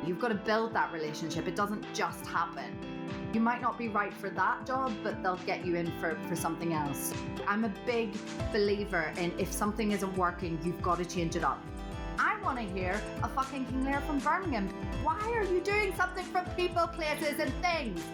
You've got to build that relationship. It doesn't just happen. You might not be right for that job, but they'll get you in for something else. I'm a big believer in if something isn't working, you've got to change it up. I want to hear a fucking King Lear from Birmingham. Why are you doing something from people, places and things?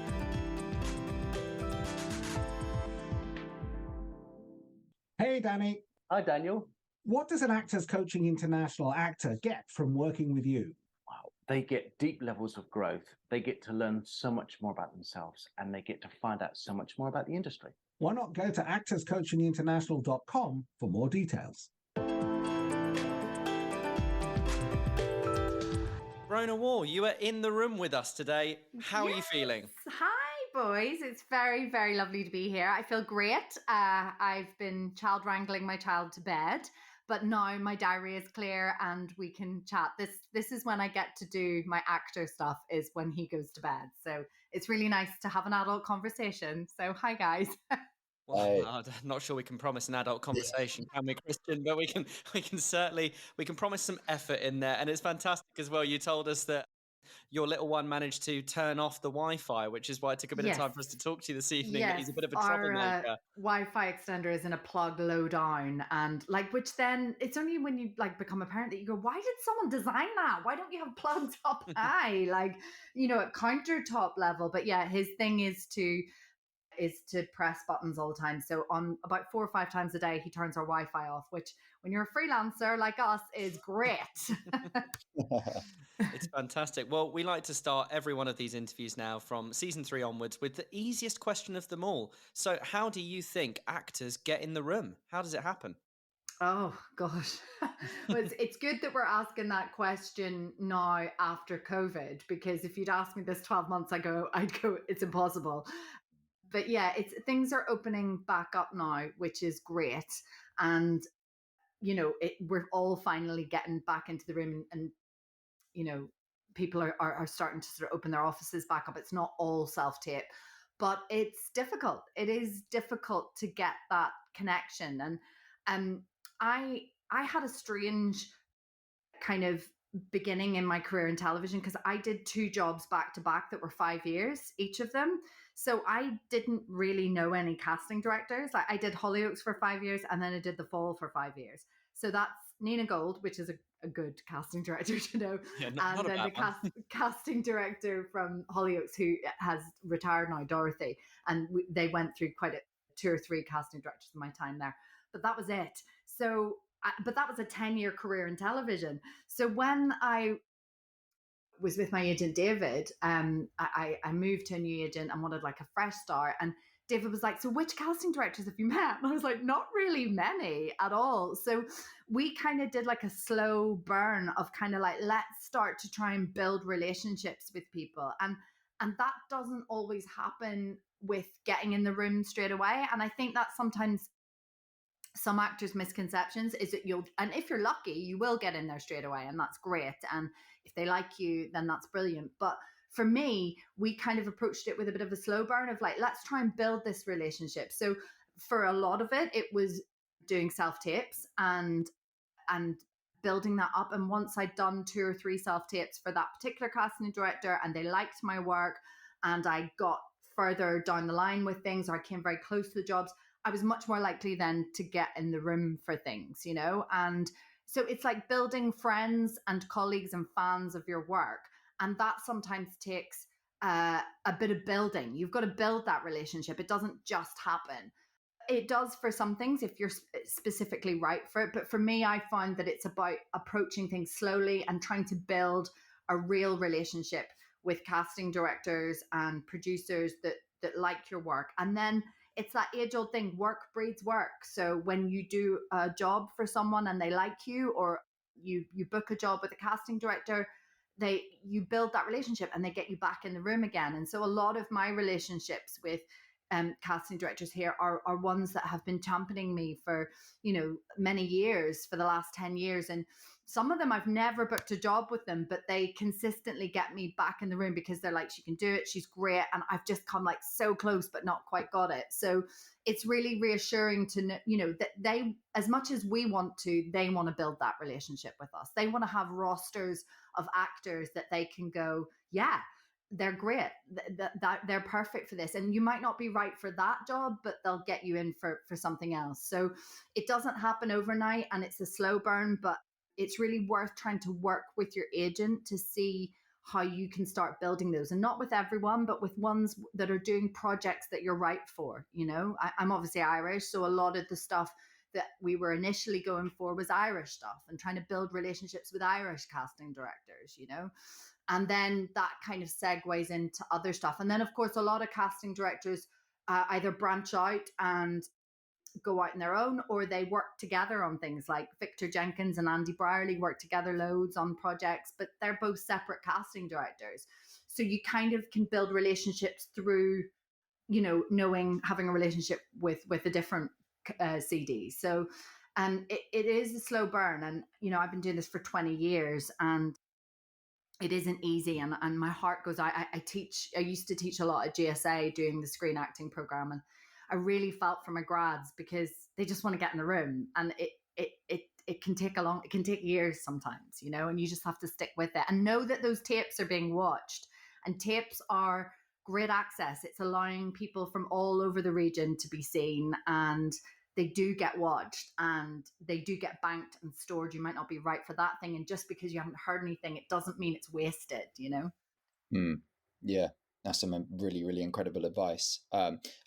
Hey, Danny. Hi, Daniel. What does an Actors Coaching International actor get from working with you? Wow. They get deep levels of growth. They get to learn so much more about themselves, and they get to find out so much more about the industry. Why not go to actorscoachinginternational.com for more details? Bronagh Waugh, you are in the room with us today. How are you feeling? Hi, boys. It's very, very lovely to be here. I feel great. I've been child wrangling my child to bed, but now my diary is clear and we can chat. This is when I get to do my actor stuff, is when he goes to bed. So it's really nice to have an adult conversation. So hi, guys. Well, I'm not sure we can promise an adult conversation, can we, Christian? But we can certainly promise some effort in there. And it's fantastic as well. You told us that your little one managed to turn off the Wi-Fi, which is why it took a bit of time for us to talk to you this evening. But he's a bit of a troublemaker. Wi-Fi extender is in a plug low down, and which then it's only when you become a parent that you go, why did someone design that? Why don't you have plugs up high, at countertop level? But yeah, his thing is to press buttons all the time. So on about 4 or 5 times a day, he turns our Wi-Fi off, which when you're a freelancer like us is great. It's fantastic. Well, we like to start every one of these interviews now from season 3 onwards with the easiest question of them all. So how do you think actors get in the room? How does it happen? Oh, gosh. Well, it's good that we're asking that question now after COVID, because if you'd asked me this 12 months ago, I'd go, it's impossible. But yeah, things are opening back up now, which is great. And, we're all finally getting back into the room and people are starting to sort of open their offices back up. It's not all self-tape, but it's difficult. It is difficult to get that connection. And I had a strange kind of beginning in my career in television, because I did 2 jobs back to back that were 5 years, each of them. So I didn't really know any casting directors. I did Hollyoaks for 5 years, and then I did The Fall for 5 years. So that's Nina Gold, which is a good casting director to know. Yeah, and then the casting director from Hollyoaks, who has retired now, Dorothy. And they went through quite 2 or 3 casting directors in my time there. But that was it. So, but that was a 10-year career in television. So when I was with my agent, David, I moved to a new agent and wanted a fresh start. And David was like, so which casting directors have you met? And I was like, not really many at all. So we kind of did a slow burn of let's start to try and build relationships with people. And that doesn't always happen with getting in the room straight away. And I think that sometimes some actors' misconceptions is that and if you're lucky, you will get in there straight away, and that's great. And if they like you, then that's brilliant. But for me, we kind of approached it with a bit of a slow burn of let's try and build this relationship. So for a lot of it, it was doing self-tapes and building that up. And once I'd done 2 or 3 self-tapes for that particular casting director and they liked my work and I got further down the line with things, or I came very close to the jobs, I was much more likely then to get in the room for things, And so it's building friends and colleagues and fans of your work. And that sometimes takes a bit of building. You've got to build that relationship. It doesn't just happen. It does for some things if you're specifically right for it. But for me, I found that it's about approaching things slowly and trying to build a real relationship with casting directors and producers that like your work. And then it's that age-old thing, work breeds work. So when you do a job for someone and they like you, or you book a job with a casting director, you build that relationship and they get you back in the room again. And so a lot of my relationships with casting directors here are ones that have been championing me for, many years, for the last 10 years. And some of them, I've never booked a job with them, but they consistently get me back in the room because they're like, she can do it, she's great. And I've just come like so close, but not quite got it. So it's really reassuring to know, that they, as much as we want to, they want to build that relationship with us. They want to have rosters of actors that they can go, yeah, they're great, that they're perfect for this. And you might not be right for that job, but they'll get you in for something else. So it doesn't happen overnight, and it's a slow burn, but it's really worth trying to work with your agent to see how you can start building those. And not with everyone, but with ones that are doing projects that you're right for. I'm obviously Irish, so a lot of the stuff that we were initially going for was Irish stuff, and trying to build relationships with Irish casting directors, and then that kind of segues into other stuff. And then, of course, a lot of casting directors either branch out and go out on their own, or they work together on things. Like Victor Jenkins and Andy Brierley work together loads on projects, but they're both separate casting directors. So you kind of can build relationships through, having a relationship with a different CD. So it is a slow burn. And, I've been doing this for 20 years, and it isn't easy. And my heart goes out. I used to teach a lot at GSA doing the screen acting program, and I really felt for my grads because they just want to get in the room, and it can take years sometimes, and you just have to stick with it and know that those tapes are being watched. And tapes are great access. It's allowing people from all over the region to be seen, and they do get watched, and they do get banked and stored. You might not be right for that thing, and just because you haven't heard anything, it doesn't mean it's wasted, Yeah, that's some really, really incredible advice.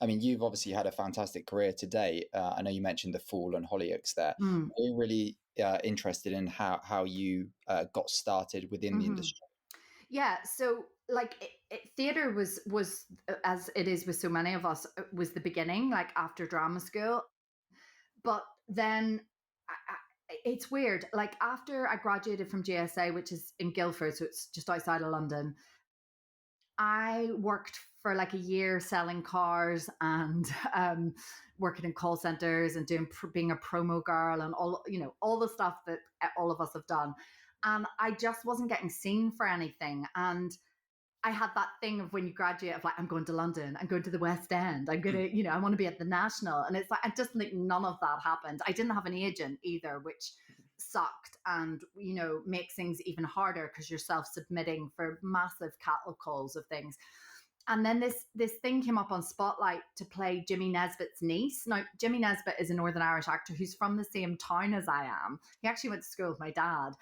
You've obviously had a fantastic career today. I know you mentioned The Fall and Hollyoaks there. Are you really interested in how you got started within the industry? Yeah, so like theatre was as it is with so many of us, was the beginning, like after drama school. But then it's weird. Like after I graduated from GSA, which is in Guildford, so it's just outside of London, I worked for like a year selling cars and working in call centers and being a promo girl and all the stuff that all of us have done. And I just wasn't getting seen for anything. And I had that thing of when you graduate of like, I'm going to London, I'm going to the West End, I'm going to, I want to be at the National. And it's like, I just think none of that happened. I didn't have an agent either, which sucked and, makes things even harder because you're self-submitting for massive cattle calls of things. And then this thing came up on Spotlight to play Jimmy Nesbitt's niece. Now, Jimmy Nesbitt is a Northern Irish actor who's from the same town as I am. He actually went to school with my dad.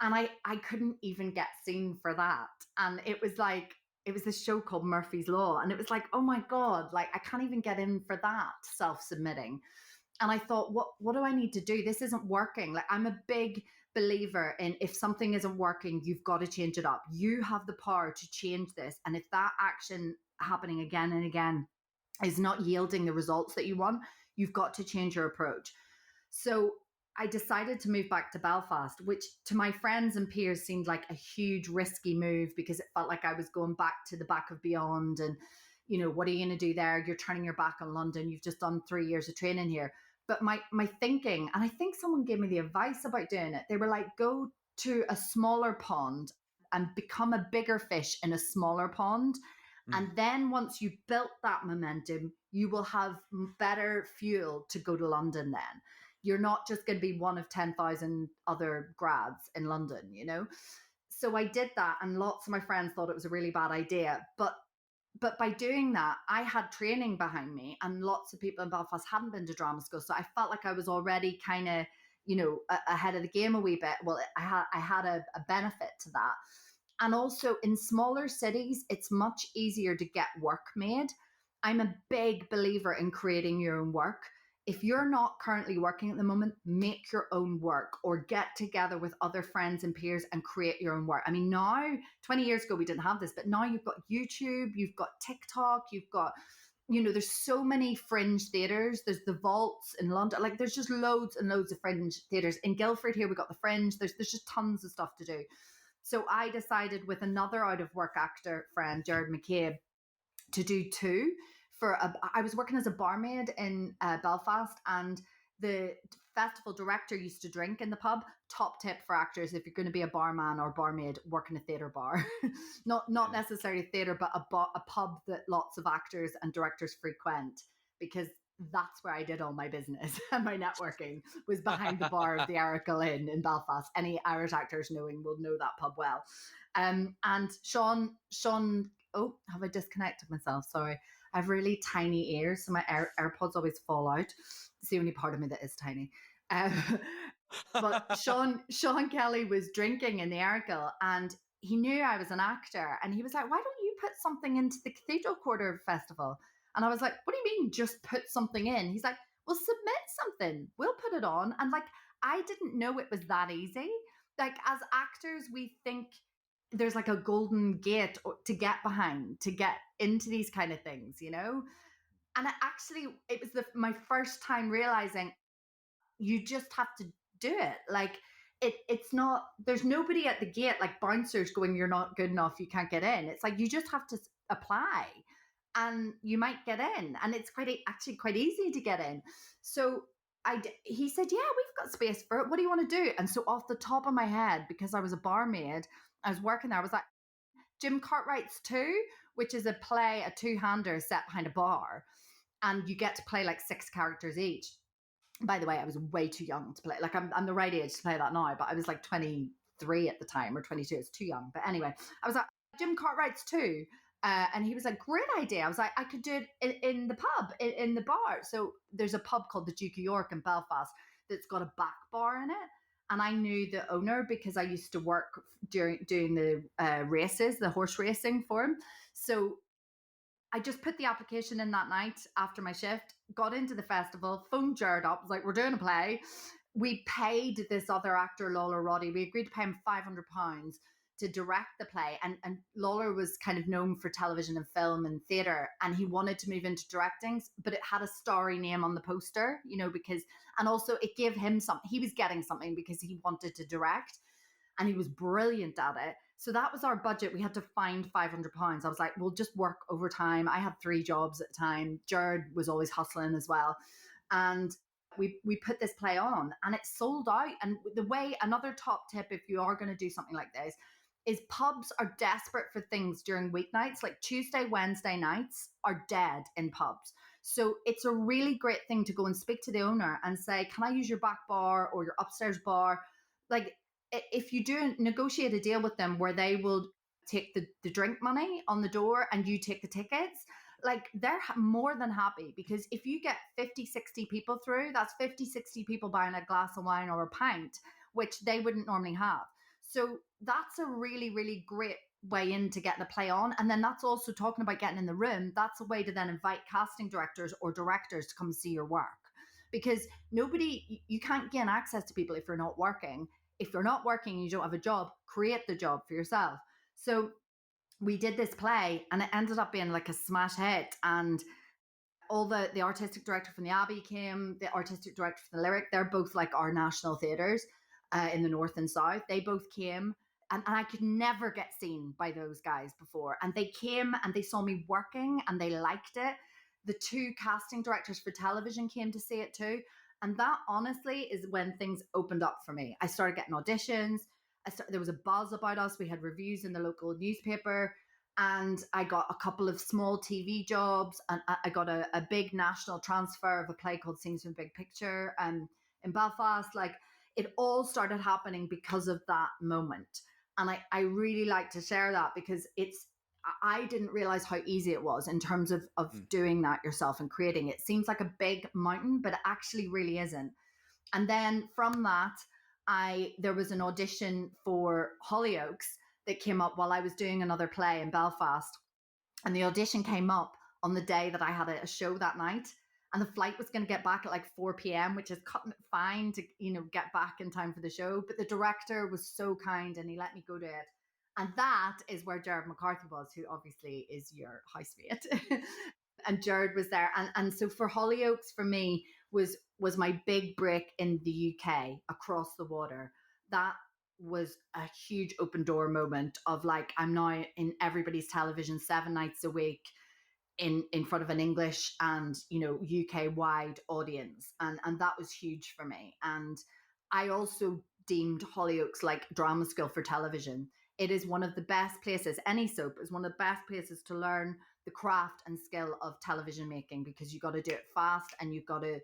And I couldn't even get seen for that. And it was this show called Murphy's Law. And it was like, oh my God, like I can't even get in for that, self-submitting. And I thought, what do I need to do? This isn't working. Like I'm a big believer in if something isn't working, you've got to change it up. You have the power to change this. And if that action happening again and again is not yielding the results that you want, you've got to change your approach. So I decided to move back to Belfast, which to my friends and peers seemed like a huge risky move because it felt like I was going back to the back of beyond. And, what are you going to do there? You're turning your back on London. You've just done 3 years of training here. But my thinking, and I think someone gave me the advice about doing it. They were like, go to a smaller pond and become a bigger fish in a smaller pond. And then once you built that momentum, you will have better fuel to go to London then. You're not just going to be one of 10,000 other grads in London, So I did that, and lots of my friends thought it was a really bad idea. But by doing that, I had training behind me, and lots of people in Belfast hadn't been to drama school. So I felt like I was already kind of, ahead of the game a wee bit. Well, I had a benefit to that. And also in smaller cities, it's much easier to get work made. I'm a big believer in creating your own work. If you're not currently working at the moment, make your own work or get together with other friends and peers and create your own work. I mean, now, 20 years ago, we didn't have this, but now you've got YouTube, you've got TikTok, you've got, there's so many fringe theatres. There's the Vaults in London. Like there's just loads and loads of fringe theatres. In Guildford here, we got the Fringe. There's just tons of stuff to do. So I decided with another out of work actor friend, Jared McCabe, to do two. I was working as a barmaid in Belfast, and the festival director used to drink in the pub. Top tip for actors: if you're going to be a barman or barmaid, work in a theatre bar. not necessarily theatre, but a pub that lots of actors and directors frequent, because that's where I did all my business and my networking was behind the bar of the Aracle Inn in Belfast. Any Irish actors knowing will know that pub well. And Sean, oh, have I disconnected myself? Sorry. I have really tiny ears, so my AirPods always fall out. It's the only part of me that is tiny. But Sean Kelly was drinking in the Aracle, and he knew I was an actor, and he was like, "Why don't you put something into the Cathedral Quarter Festival?" And I was like, "What do you mean, just put something in?" He's like, "Well, submit something. We'll put it on." And like, I didn't know it was that easy. Like, as actors, we think there's like a golden gate to get behind, to get into these kind of things, you know? And it was my first time realizing you just have to do it. Like, it's not, there's nobody at the gate, like bouncers going, "You're not good enough, you can't get in." It's like, you just have to apply and you might get in. And it's actually quite easy to get in. So he said, "Yeah, we've got space for it. What do you want to do?" And so off the top of my head, because I was a barmaid, I was working there, I was like, Jim Cartwright's 2, which is a play, a two-hander set behind a bar. And you get to play like 6 characters each. By the way, I was way too young to play. Like, I'm the right age to play that now, but I was like 23 at the time, or 22. It's too young. But anyway, I was like, Jim Cartwright's 2. And he was like, "Great idea." I was like, "I could do it in the pub, in the bar." So there's a pub called the Duke of York in Belfast that's got a back bar in it. And I knew the owner because I used to work doing the races, the horse racing for him. So I just put the application in that night after my shift, got into the festival, phoned Jared up, was like, "We're doing a play." We paid this other actor, Lawler Roddy. We agreed to pay him £500 to direct the play. And Lawler was kind of known for television and film and theatre, and he wanted to move into directing, but it had a starry name on the poster, you know, and also it gave him something. He was getting something because he wanted to direct, and he was brilliant at it. So that was our budget. We had to find £500. I was like, "We'll just work overtime." I had 3 jobs at the time. Jared was always hustling as well. And we put this play on, and it sold out. And another top tip, if you are going to do something like this, is pubs are desperate for things during weeknights. Like Tuesday, Wednesday nights are dead in pubs. So it's a really great thing to go and speak to the owner and say, "Can I use your back bar or your upstairs bar?" Like, if you do negotiate a deal with them where they will take the drink money on the door and you take the tickets, like, they're more than happy, because if you get 50, 60 people through, that's 50, 60 people buying a glass of wine or a pint, which they wouldn't normally have. So that's a really, really great way into getting a play on. And then that's also talking about getting in the room. That's a way to then invite casting directors or directors to come see your work, because you can't gain access to people if you're not working. If you're not working and you don't have a job, create the job for yourself. So we did this play, and it ended up being like a smash hit. And all the artistic director from the Abbey came, the artistic director from the Lyric. They're both like our national theatres in the North and South. They both came, and I could never get seen by those guys before. And they came and they saw me working and they liked it. The 2 casting directors for television came to see it too. And that honestly is when things opened up for me. I started getting auditions. There was a buzz about us. We had reviews in the local newspaper, and I got a couple of small TV jobs, and I got a big national transfer of a play called Scenes from Big Picture in Belfast. Like, it all started happening because of that moment. And I really like to share that, because I didn't realize how easy it was in terms of doing that yourself and creating it. It seems like a big mountain, but it actually really isn't. And then from that, there was an audition for Hollyoaks that came up while I was doing another play in Belfast. And the audition came up on the day that I had a show that night. And the flight was going to get back at like 4 p.m., which is cutting it fine to, get back in time for the show. But the director was so kind and he let me go to it. And that is where Jared McCarthy was, who obviously is your housemate. And Jared was there. And so for Hollyoaks, for me, was my big break in the UK, across the water. That was a huge open door moment of like, I'm now in everybody's television 7 nights a week. in front of an English and, UK wide audience. And that was huge for me. And I also deemed Hollyoaks like drama school for television. It is one of the best places, any soap is one of the best places to learn the craft and skill of television making, because you got to do it fast, and you got to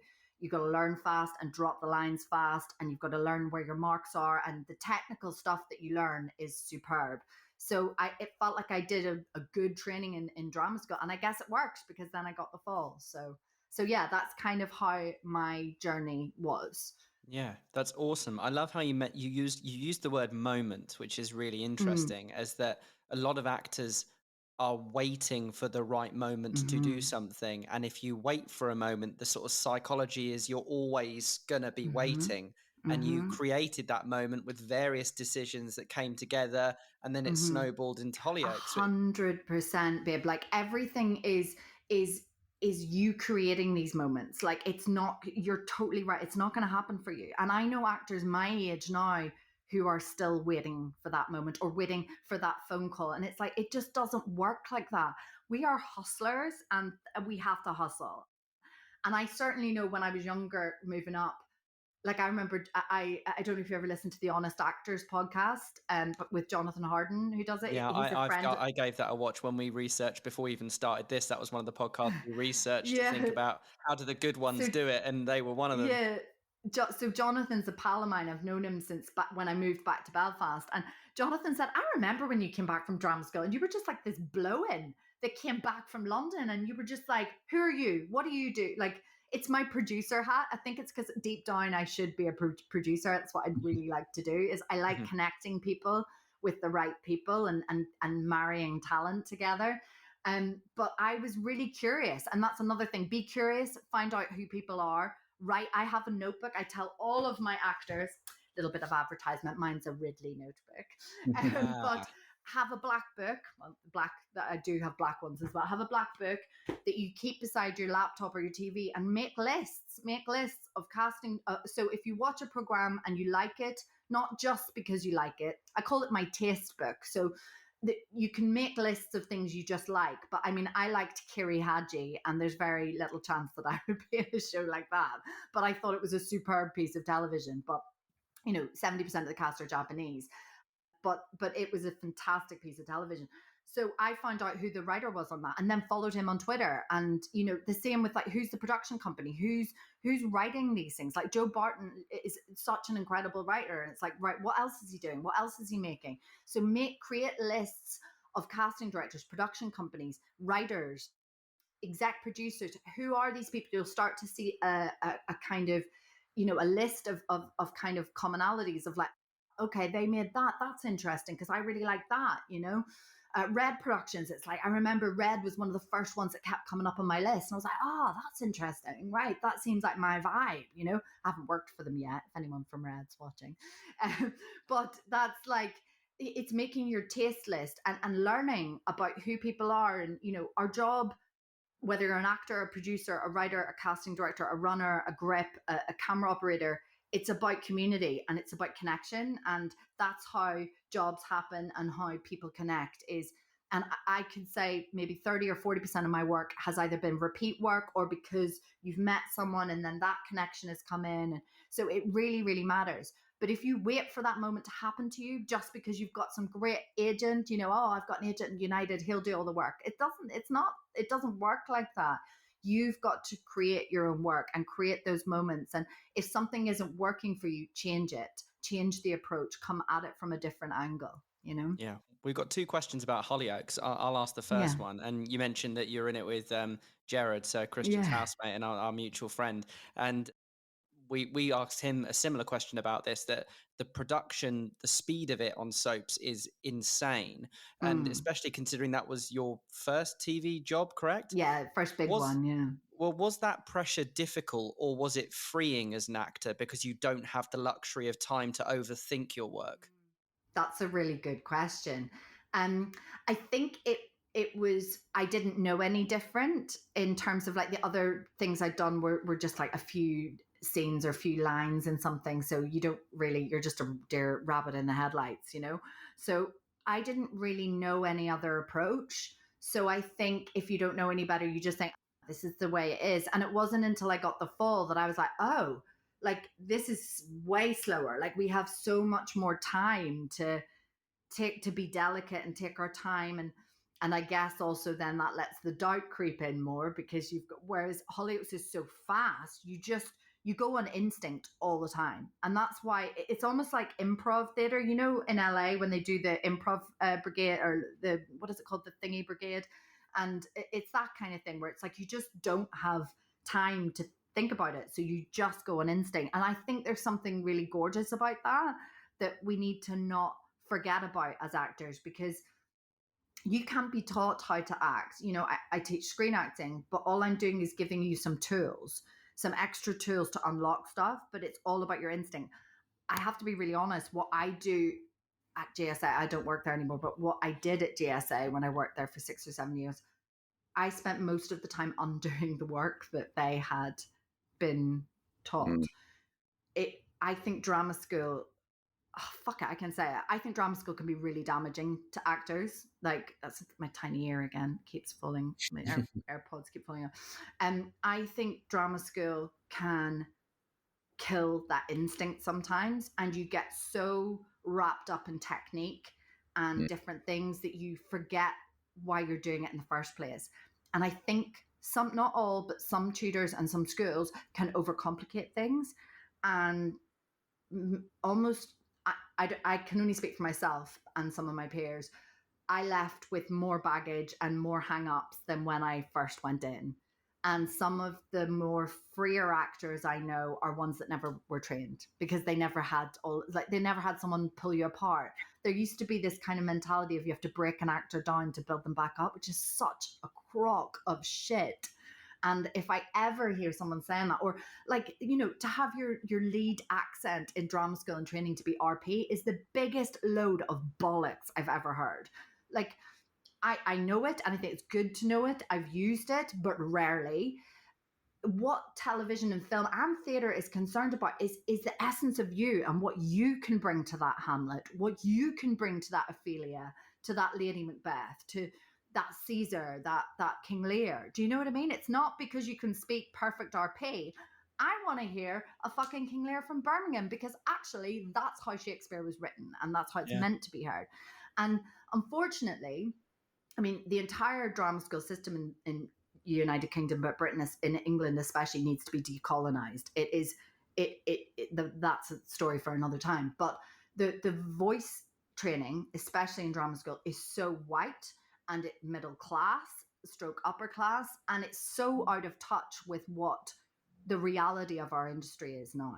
learn fast and drop the lines fast, and you've got to learn where your marks are, and the technical stuff that you learn is superb. So it felt like I did a good training in drama school, and I guess it worked, because then I got the fall. So yeah, that's kind of how my journey was. Yeah, that's awesome. I love how you used the word moment, which is really interesting, as that a lot of actors are waiting for the right moment to do something. And if you wait for a moment, the sort of psychology is you're always going to be waiting. And you created that moment with various decisions that came together, and then it snowballed into Hollyoaks. 100%, babe. Like, everything is you creating these moments. Like, it's not, you're totally right, it's not going to happen for you. And I know actors my age now who are still waiting for that moment, or waiting for that phone call, and it's like, it just doesn't work like that. We are hustlers, and we have to hustle. And I certainly know when I was younger, moving up, like, I remember, I don't know if you ever listened to the Honest Actors podcast, but with Jonathan Harden, who does it. Yeah, I gave that a watch when we researched before we even started this. That was one of the podcasts we researched to think about how do the good ones do it, and they were one of them. Yeah. So Jonathan's a pal of mine. I've known him since when I moved back to Belfast. And Jonathan said, I remember when you came back from drama school, and you were just like this blow-in that came back from London, and you were just like, who are you? What do you do? Like, it's my producer hat. I think it's because deep down I should be a producer. That's what I'd really like to do, is I like connecting people with the right people, and marrying talent together. But I was really curious. And that's another thing. Be curious, find out who people are. Right. I have a notebook. I tell all of my actors, little bit of advertisement, mine's a Ridley notebook, but have a black book. Well, I do have black ones as well. Have a black book that you keep beside your laptop or your TV, and make lists of casting. So if you watch a program and you like it, not just because you like it, I call it my taste book. So that you can make lists of things you just like. But I mean, I liked Kiri Haji, and there's very little chance that I would be in a show like that. But I thought it was a superb piece of television. But 70% of the cast are Japanese. But it was a fantastic piece of television. So I found out who the writer was on that, and then followed him on Twitter. And the same with, like, who's the production company, who's writing these things. Like, Joe Barton is such an incredible writer, and it's like, right, what else is he doing? What else is he making? So create lists of casting directors, production companies, writers, exec producers. Who are these people? You'll start to see a kind of, a list of kind of commonalities of, like, okay, they made that. That's interesting, because I really like that, Red Productions, it's like, I remember Red was one of the first ones that kept coming up on my list. And I was like, oh, that's interesting. Right. That seems like my vibe, I haven't worked for them yet, if anyone from Red's watching. But that's like, it's making your taste list and learning about who people are. And, our job, whether you're an actor, a producer, a writer, a casting director, a runner, a grip, a camera operator, it's about community, and it's about connection. And that's how jobs happen, and how people connect is. And I could say maybe 30 or 40% of my work has either been repeat work, or because you've met someone and then that connection has come in. And so it really, really matters. But if you wait for that moment to happen to you, just because you've got some great agent, I've got an agent in United, he'll do all the work. It doesn't work like that. You've got to create your own work and create those moments. And if something isn't working for you, change it, change the approach, come at it from a different angle, Yeah. We've got two questions about Hollyoaks. I'll ask the first one. And you mentioned that you're in it with Jared, so Christian's housemate and our mutual friend. And we asked him a similar question about this, that the production, the speed of it on soaps is insane. And especially considering that was your first TV job, correct? Yeah, first big one, yeah. Well, was that pressure difficult, or was it freeing as an actor because you don't have the luxury of time to overthink your work? That's a really good question. I think it was, I didn't know any different in terms of, like, the other things I'd done were just like a few scenes or a few lines in something. So you're just a deer rabbit in the headlights, So I didn't really know any other approach. So I think if you don't know any better, you just think this is the way it is. And it wasn't until I got the fall that I was like, oh, like this is way slower. Like we have so much more time to be delicate and take our time. And I guess also then that lets the doubt creep in more, because you've got, whereas Hollyoaks is so fast, you go on instinct all the time. And that's why it's almost like improv theater, you know, in LA when they do the improv brigade, or the, what is it called? The thingy brigade. And it's that kind of thing where it's like, you just don't have time to think about it. So you just go on instinct. And I think there's something really gorgeous about that we need to not forget about as actors, because you can't be taught how to act. You know, I teach screen acting, but all I'm doing is giving you some tools, some extra tools to unlock stuff, but it's all about your instinct. I have to be really honest, what I do at GSA, I don't work there anymore, but what I did at GSA when I worked there for 6 or 7 years, I spent most of the time undoing the work that they had been taught. I think drama school, fuck it, I can say it. I think drama school can be really damaging to actors. Like, that's my tiny ear again, keeps falling. My AirPods keep falling off. I think drama school can kill that instinct sometimes, and you get so wrapped up in technique and different things that you forget why you're doing it in the first place. And I think some, not all, but some tutors and some schools can overcomplicate things, and almost, I can only speak for myself and some of my peers. I left with more baggage and more hang-ups than when I first went in. And some of the more freer actors I know are ones that never were trained, because they never had they never had someone pull you apart. There used to be this kind of mentality of you have to break an actor down to build them back up, which is such a crock of shit. And if I ever hear someone saying that, or like, you know, to have your lead accent in drama school and training to be RP is the biggest load of bollocks I've ever heard. Like, I know it, and I think it's good to know it. I've used it, but rarely. What television and film and theatre is concerned about is the essence of you and what you can bring to that Hamlet, what you can bring to that Ophelia, to that Lady Macbeth, to that Caesar, that King Lear. Do you know what I mean? It's not because you can speak perfect RP. I want to hear a fucking King Lear from Birmingham, because actually that's how Shakespeare was written, and that's how it's meant to be heard. And unfortunately, I mean, the entire drama school system in United Kingdom, but Britain, in England especially, needs to be decolonized. That's a story for another time. But the voice training, especially in drama school, is so white and middle class, stroke upper class, and it's so out of touch with what the reality of our industry is now.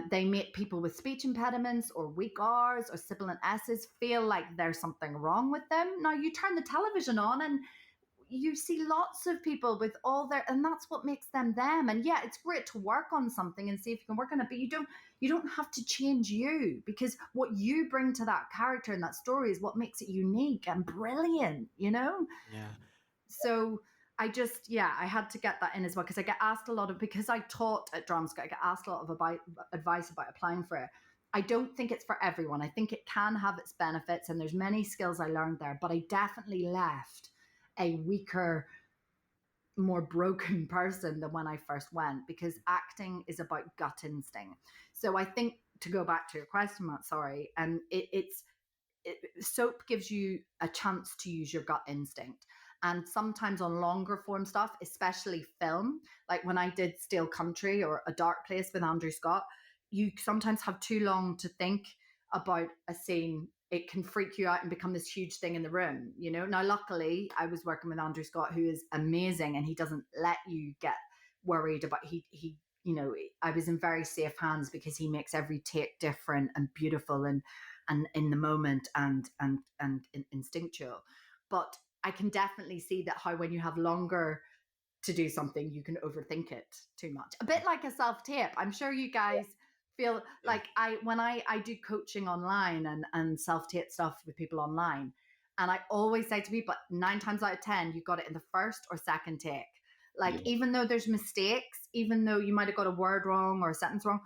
They make people with speech impediments or weak R's or sibilant S's feel like there's something wrong with them. Now, you turn the television on and you see lots of people with all their, and that's what makes them them. And yeah, it's great to work on something and see if you can work on it, but you don't have to change you, because what you bring to that character and that story is what makes it unique and brilliant, you know? Yeah. So I had to get that in as well, because I get asked a lot of, because I taught at drama school, I get asked a lot of advice about applying for it. I don't think it's for everyone. I think it can have its benefits, and there's many skills I learned there, but I definitely left a weaker, more broken person than when I first went, because acting is about gut instinct. So I think, to go back to your question, Matt, sorry, and soap gives you a chance to use your gut instinct. And sometimes on longer form stuff, especially film, like when I did Steel Country or A Dark Place with Andrew Scott, you sometimes have too long to think about a scene. It can freak you out and become this huge thing in the room, you know? Now, luckily, I was working with Andrew Scott, who is amazing, and he doesn't let you get worried about, you know, I was in very safe hands, because he makes every take different and beautiful and in the moment and instinctual. But I can definitely see that how when you have longer to do something, you can overthink it too much. A bit like a self-tape. I'm sure you guys feel like when I do coaching online and self-tape stuff with people online, and I always say to people, 9 times out of 10, you got it in the first or second take. Like, even though there's mistakes, even though you might have got a word wrong or a sentence wrong,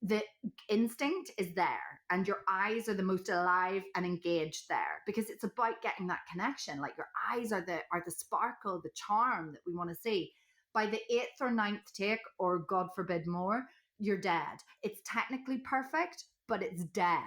the instinct is there, and your eyes are the most alive and engaged there, because it's about getting that connection. Like, your eyes are the sparkle, the charm that we want to see. By the 8th or 9th take, or God forbid more, you're dead. It's technically perfect, but it's dead.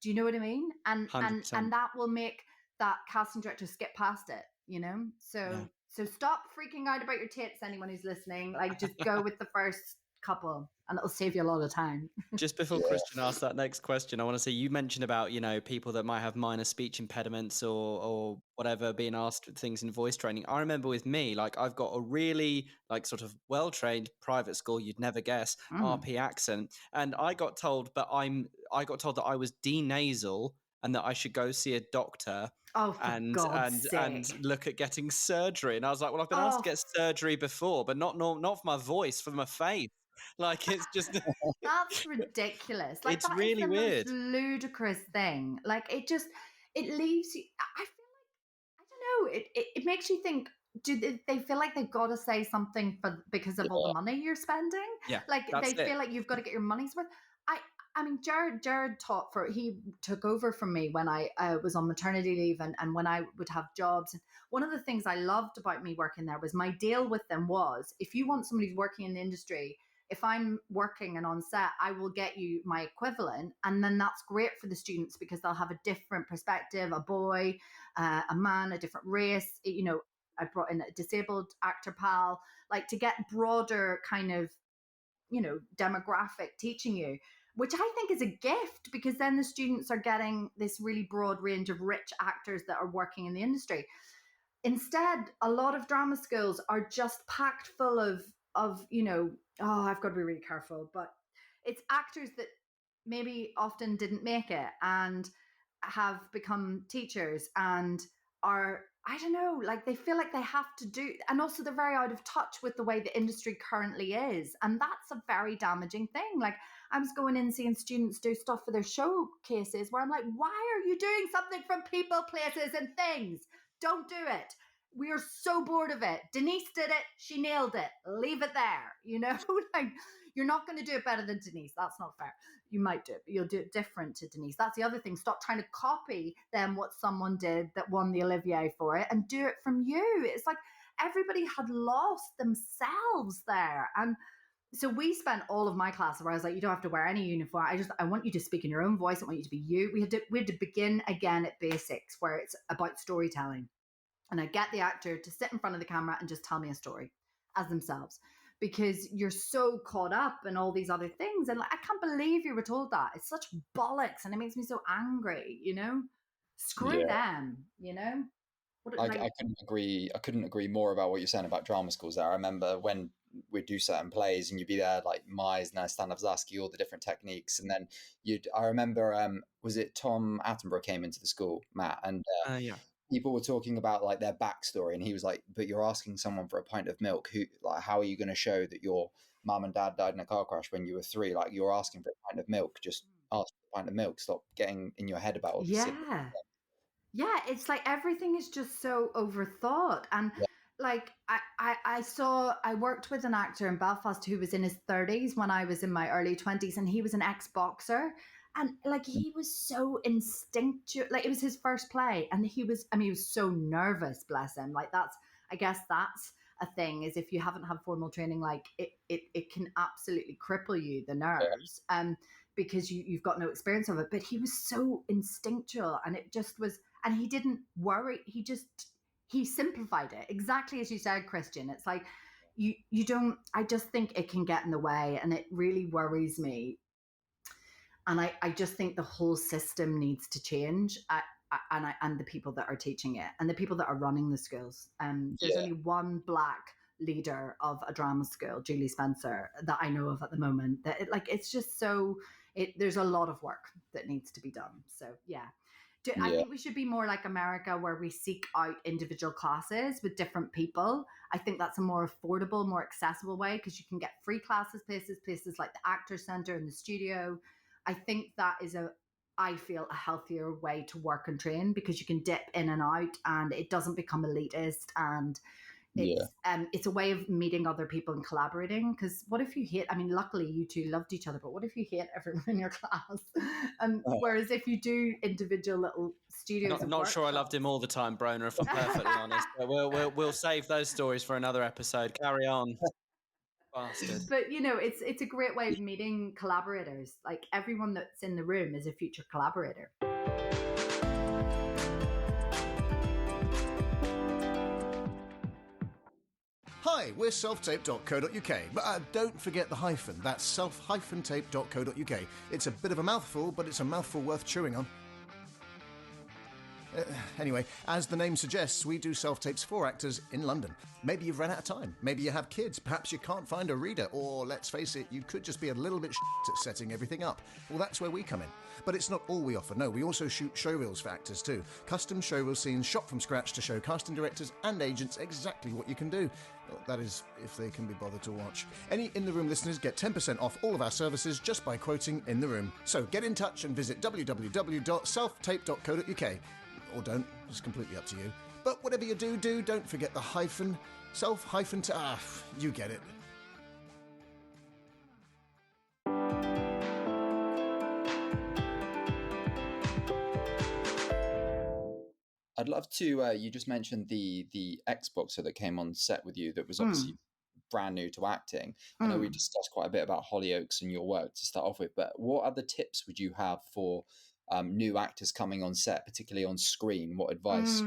Do you know what I mean? And 100%. and that will make that casting director skip past it, you know? So stop freaking out about your tits, anyone who's listening. Like, just go with the first couple, and it'll save you a lot of time. Just before Christian asks that next question, I want to say, you mentioned about, you know, people that might have minor speech impediments or whatever, being asked things in voice training. I remember with me, like, I've got a really, like, sort of well-trained private school, you'd never guess, RP accent. And I got told that I was denasal and that I should go see a doctor. Oh, for God's sake. And look at getting surgery. And I was like, well, I've been asked to get surgery before, but not for my voice, for my face. Like, it's just that's ridiculous. Like, it's that really is the weird, most ludicrous thing. Like, it leaves you. I feel like, I don't know. It makes you think. Do they feel like they've got to say something because of all the money you're spending? Yeah, like they feel like you've got to get your money's worth. I mean, Jared he took over from me when I was on maternity leave, and when I would have jobs. And one of the things I loved about me working there was my deal with them was, if you want somebody who's working in the industry, if I'm working and on set, I will get you my equivalent. And then that's great for the students, because they'll have a different perspective, a boy, a man, a different race. You know, I brought in a disabled actor pal, like, to get broader kind of, you know, demographic teaching you, which I think is a gift, because then the students are getting this really broad range of rich actors that are working in the industry. Instead, a lot of drama schools are just packed full of, you know, I've got to be really careful, but it's actors that maybe often didn't make it and have become teachers and are, I don't know, like, they feel like they have to do, and also they're very out of touch with the way the industry currently is. And that's a very damaging thing. Like, I was going in seeing students do stuff for their showcases where I'm like, why are you doing something from people, places, and things? Don't do it. We are so bored of it. Denise did it. She nailed it. Leave it there. You know, like, you're not going to do it better than Denise. That's not fair. You might do it, but you'll do it different to Denise. That's the other thing. Stop trying to copy them, what someone did that won the Olivier for it, and do it from you. It's like everybody had lost themselves there. And so we spent all of my class where I was like, you don't have to wear any uniform. I want you to speak in your own voice. I want you to be you. We had to begin again at basics, where it's about storytelling. And I get the actor to sit in front of the camera and just tell me a story as themselves, because you're so caught up in all these other things. And, like, I can't believe you were told that. It's such bollocks, and it makes me so angry, you know? Screw them, you know? I couldn't agree more about what you're saying about drama schools there. I remember when we'd do certain plays and you'd be there, like Meisner, Stanislavski, all the different techniques. And then I remember, was it Tom Attenborough came into the school, Matt? And people were talking about, like, their backstory. And he was like, but you're asking someone for a pint of milk. How are you going to show that your mum and dad died in a car crash when you were 3? Like, you're asking for a pint of milk. Just ask for a pint of milk. Stop getting in your head about all this. Yeah, it's like everything is just so overthought. And like, I worked with an actor in Belfast who was in his 30s when I was in my early 20s, and he was an ex-boxer. And, like, he was so instinctual. Like, it was his first play, and he was so nervous, bless him. Like, I guess that's a thing, is if you haven't had formal training, like, it can absolutely cripple you, the nerves, because you've got no experience of it. But he was so instinctual, and it just was, and he didn't worry. He simplified it, exactly as you said, Christian. It's like, you don't, I just think it can get in the way, and it really worries me. And I just think the whole system needs to change, and the people that are teaching it and the people that are running the schools. There's only one Black leader of a drama school, Julie Spencer, that I know of at the moment. That it's just so. There's a lot of work that needs to be done. So I think we should be more like America, where we seek out individual classes with different people. I think that's a more affordable, more accessible way, because you can get free classes, places like the Actors Centre and the studio. I think that is I feel a healthier way to work and train, because you can dip in and out and it doesn't become elitist, and It's a way of meeting other people and collaborating. Because what if you hate? I mean, luckily you two loved each other, but what if you hate everyone in your class? And whereas if you do individual little studios, not sure I loved him all the time, Bronagh, if I'm perfectly honest. But we'll save those stories for another episode. Carry on. Bastard. But you know, it's a great way of meeting collaborators. Like everyone that's in the room is a future collaborator. Hi, we're selftape.co.uk, but don't forget the hyphen. That's self-tape.co.uk. It's a bit of a mouthful, but it's a mouthful worth chewing on. Anyway, as the name suggests, we do self-tapes for actors in London. Maybe you've run out of time. Maybe you have kids. Perhaps you can't find a reader. Or, let's face it, you could just be a little bit at setting everything up. Well, that's where we come in. But it's not all we offer. No, we also shoot showreels for actors too. Custom showreel scenes shot from scratch to show casting directors and agents exactly what you can do. Well, that is, if they can be bothered to watch. Any In The Room listeners get 10% off all of our services just by quoting In The Room. So get in touch and visit www.selftape.co.uk. Or don't, it's completely up to you. But whatever you do, don't forget the hyphen. You get it. I'd love to, you just mentioned the Xboxer that came on set with you that was obviously brand new to acting. I know we discussed quite a bit about Hollyoaks and your work to start off with, but what other tips would you have for new actors coming on set, particularly on screen? What advice?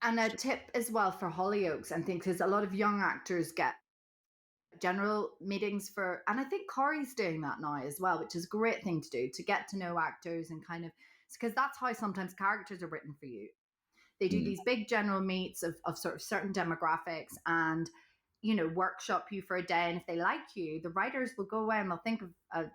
And a tip as well for Hollyoaks and things, because a lot of young actors get general meetings and I think Corey's doing that now as well, which is a great thing to do, to get to know actors and kind of, because that's how sometimes characters are written for you. They do these big general meets of sort of certain demographics and, you know, workshop you for a day. And if they like you, the writers will go away and they'll think of a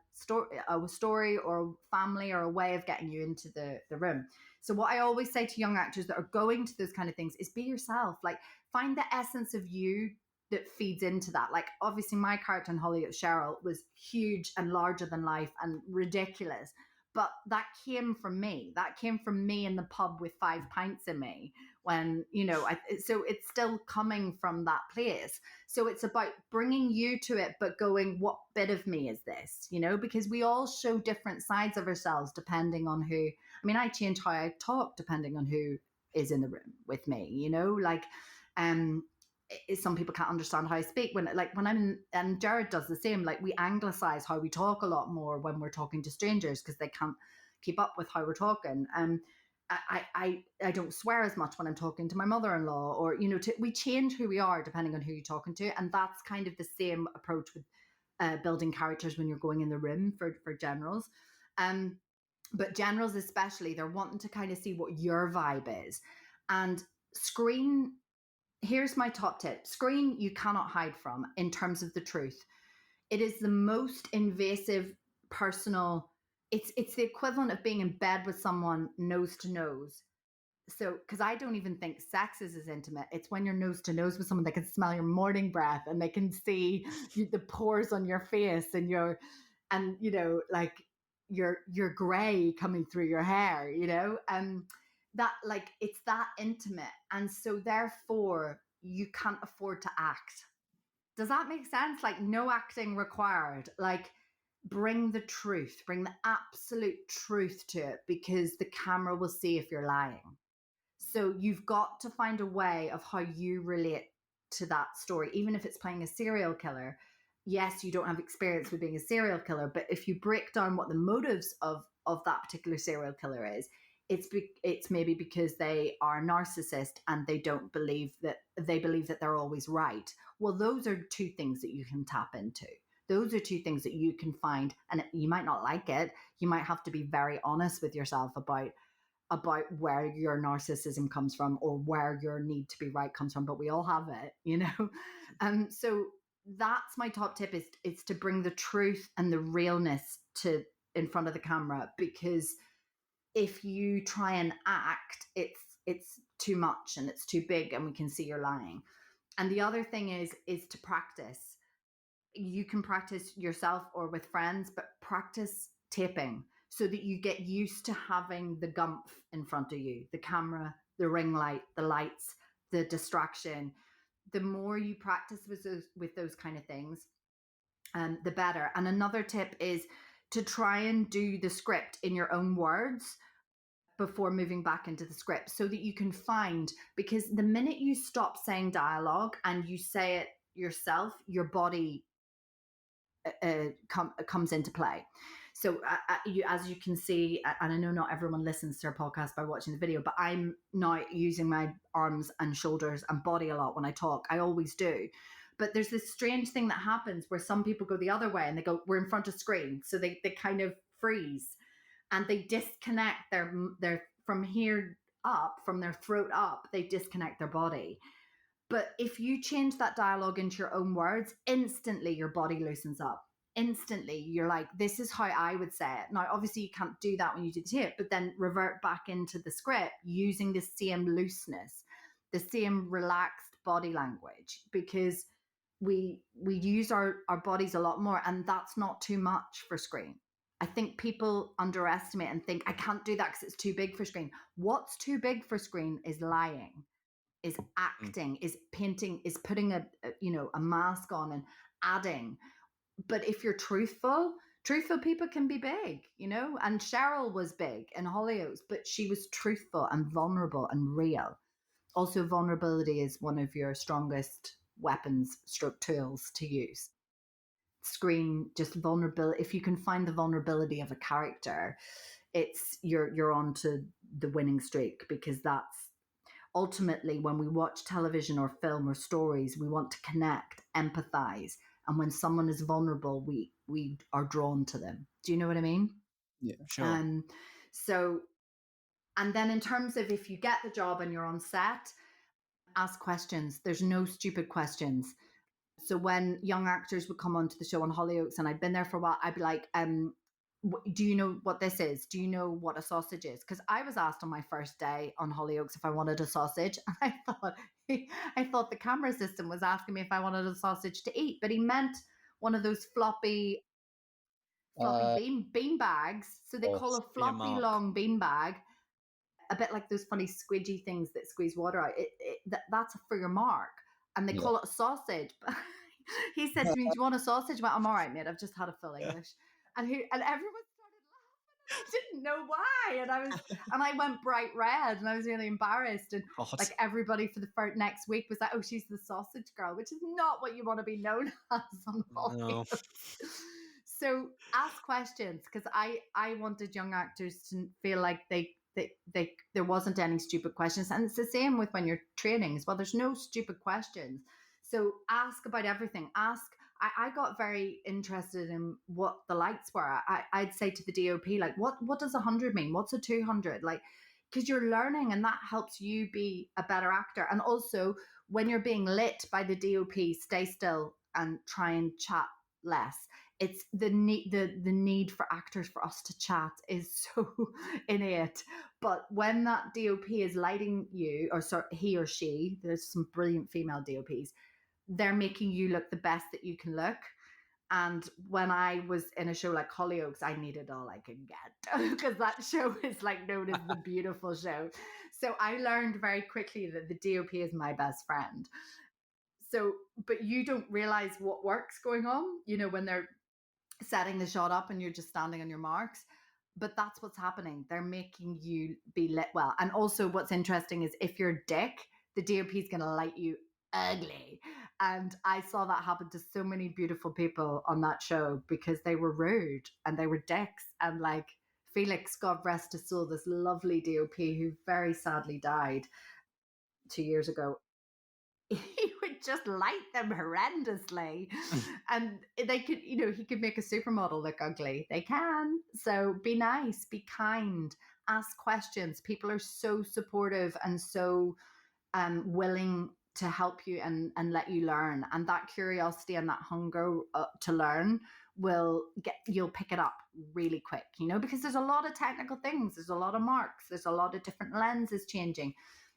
story or a family or a way of getting you into the room. So what I always say to young actors that are going to those kind of things is be yourself. Like, find the essence of you that feeds into that. Like, obviously my character in Hollyoaks, Cheryl, was huge and larger than life and ridiculous. But that came from me. That came from me in the pub with 5 pints in me when, you know, so it's still coming from that place. So it's about bringing you to it, but going, what bit of me is this? You know, because we all show different sides of ourselves depending on who. I mean, I change how I talk depending on who is in the room with me, you know, like, some people can't understand how I speak when I'm in, and Jared does the same. Like, we anglicize how we talk a lot more when we're talking to strangers because they can't keep up with how we're talking. I don't swear as much when I'm talking to my mother-in-law, or, you know, we change who we are depending on who you're talking to. And that's kind of the same approach with building characters when you're going in the room for generals. But generals especially, they're wanting to kind of see what your vibe is. And screen, here's my top tip. Screen, you cannot hide from in terms of the truth. It is the most invasive, personal. It's the equivalent of being in bed with someone nose to nose. So, because I don't even think sex is as intimate. It's when you're nose to nose with someone, they can smell your morning breath and they can see the pores on your face and you know, like your gray coming through your hair, you know, that, like, it's that intimate. And so therefore you can't afford to act. Does that make sense? Like, no acting required. Like, bring the truth, bring the absolute truth to it, because the camera will see if you're lying. So you've got to find a way of how you relate to that story, even if it's playing a serial killer. Yes, you don't have experience with being a serial killer, but if you break down what the motives of that particular serial killer is, it's maybe because they are a narcissist and they believe that they're always right. Well, those are 2 things that you can tap into. Those are 2 things that you can find, and you might not like it. You might have to be very honest with yourself about where your narcissism comes from or where your need to be right comes from, but we all have it, you know? So that's my top tip, is to bring the truth and the realness in front of the camera, because if you try and act, it's too much and it's too big and we can see you're lying. And the other thing is to practice. You can practice yourself or with friends, but practice taping so that you get used to having the gumph in front of you, the camera, the ring light, the lights, the distraction. The more you practice with those kind of things, the better. And another tip is to try and do the script in your own words before moving back into the script, so that you can find, because the minute you stop saying dialogue and you say it yourself, your body comes into play. So as you can see, and I know not everyone listens to our podcast by watching the video, but I'm now using my arms and shoulders and body a lot when I talk. I always do. But there's this strange thing that happens where some people go the other way and they go, we're in front of screen. So they kind of freeze and they disconnect their from here up, from their throat up, they disconnect their body. But if you change that dialogue into your own words, instantly your body loosens up. Instantly, you're like, this is how I would say it. Now, obviously, you can't do that when you do the tape, but then revert back into the script using the same looseness, the same relaxed body language, because we use our bodies a lot more, and that's not too much for screen. I think people underestimate and think, I can't do that because it's too big for screen. What's too big for screen is lying, is acting, is painting, is putting a mask on and adding. But if you're truthful people can be big, and Cheryl was big in Hollyoaks, but she was truthful and vulnerable and real. Also, vulnerability is one of your strongest weapons stroke tools to use. Screen, just vulnerability. If you can find the vulnerability of a character, it's you're on to the winning streak, because that's ultimately, when we watch television or film or stories, we want to connect, empathize. And when someone is vulnerable, we are drawn to them. Do you know what I mean? Yeah, sure. So, and then in terms of, if you get the job and you're on set, ask questions. There's no stupid questions. So when young actors would come onto the show on Hollyoaks, and I'd been there for a while, I'd be like, do you know what this is? Do you know what a sausage is? Because I was asked on my first day on Hollyoaks if I wanted a sausage, and I thought the camera assistant was asking me if I wanted a sausage to eat, but he meant one of those floppy bean bags. So they call a floppy long bean bag, a bit like those funny squidgy things that squeeze water out. That's for your mark, and they call it a sausage. He said to me, "Do you want a sausage?" I went, "I'm all right, mate. I've just had a full English." And everyone started laughing. I didn't know why, and I went bright red, and I was really embarrassed. And like everybody for the next week was like, "Oh, she's the sausage girl," which is not what you want to be known as on Hollywood. No. So ask questions, because I wanted young actors to feel like there wasn't any stupid questions, and it's the same with when you're training as well. There's no stupid questions. So ask about everything. I got very interested in what the lights were. I'd say to the DOP, like, what does 100 mean? What's a 200? Like, because you're learning, and that helps you be a better actor. And also, when you're being lit by the DOP, stay still and try and chat less. It's the need for actors, for us to chat, is so innate. But when that DOP is lighting you, or sorry, he or she, there's some brilliant female DOPs, they're making you look the best that you can look. And when I was in a show like Hollyoaks, I needed all I could get, because that show is like known as the beautiful show. So I learned very quickly that the DOP is my best friend. So, but you don't realize what work's going on, when they're setting the shot up and you're just standing on your marks. But that's what's happening. They're making you be lit well. And also what's interesting is, if you're a dick, the DOP is going to light you ugly. And I saw that happen to so many beautiful people on that show, because they were rude and they were dicks. And like Felix, God rest his soul, this lovely DOP who very sadly died 2 years ago, he would just light them horrendously. And they could, he could make a supermodel look ugly. They can. So be nice, be kind, ask questions. People are so supportive and so willing to help you and let you learn. And that curiosity and that hunger to learn you'll pick it up really quick, because there's a lot of technical things. There's a lot of marks. There's a lot of different lenses changing.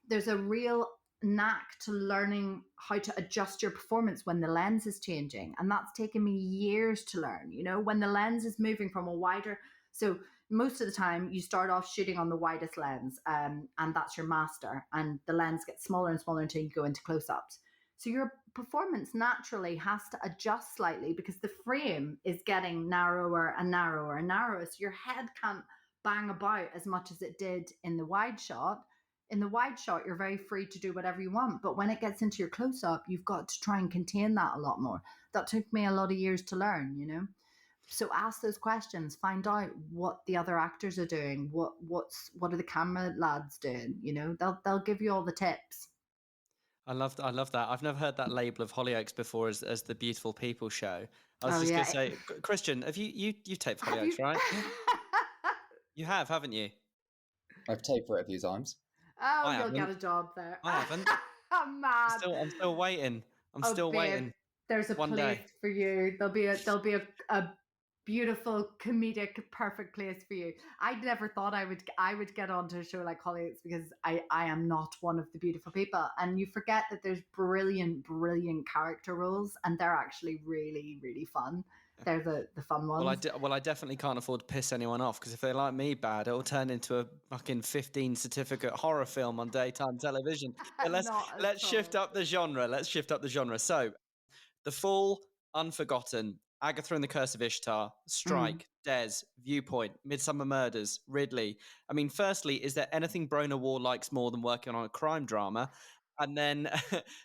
There's a real knack to learning how to adjust your performance when the lens is changing. And that's taken me years to learn, when the lens is moving from a wider So most of the time you start off shooting on the widest lens, and that's your master, and the lens gets smaller and smaller until you go into close-ups. So your performance naturally has to adjust slightly because the frame is getting narrower and narrower and narrower. So your head can't bang about as much as it did in the wide shot. In the wide shot, you're very free to do whatever you want. But when it gets into your close-up, you've got to try and contain that a lot more. That took me a lot of years to learn, you know? So ask those questions, find out what the other actors are doing, what are the camera lads doing, you know? They'll give you all the tips. I love that. I've never heard that label of Hollyoaks before as the Beautiful People show. I was just going to say, Christian, have you taped Hollyoaks, right? You have, haven't you? I've taped for it a few times. Oh, you'll get a job there. I haven't. I'm mad. I'm still waiting. I'm still waiting. There's a place for you. There'll be a beautiful, comedic, perfect place for you. I never thought I would get onto a show like Hollyoaks because I am not one of the beautiful people. And you forget that there's brilliant character roles, and they're actually really, really fun. They're the fun ones. Well, I definitely can't afford to piss anyone off, because if they like me bad, it'll turn into a fucking 15 certificate horror film on daytime television. But let's shift up the genre. So, The Fall, Unforgotten, Agatha and the Curse of Ishtar, Strike, Des, Viewpoint, Midsummer Murders, Ridley. I mean, firstly, is there anything Bronagh Waugh likes more than working on a crime drama? And then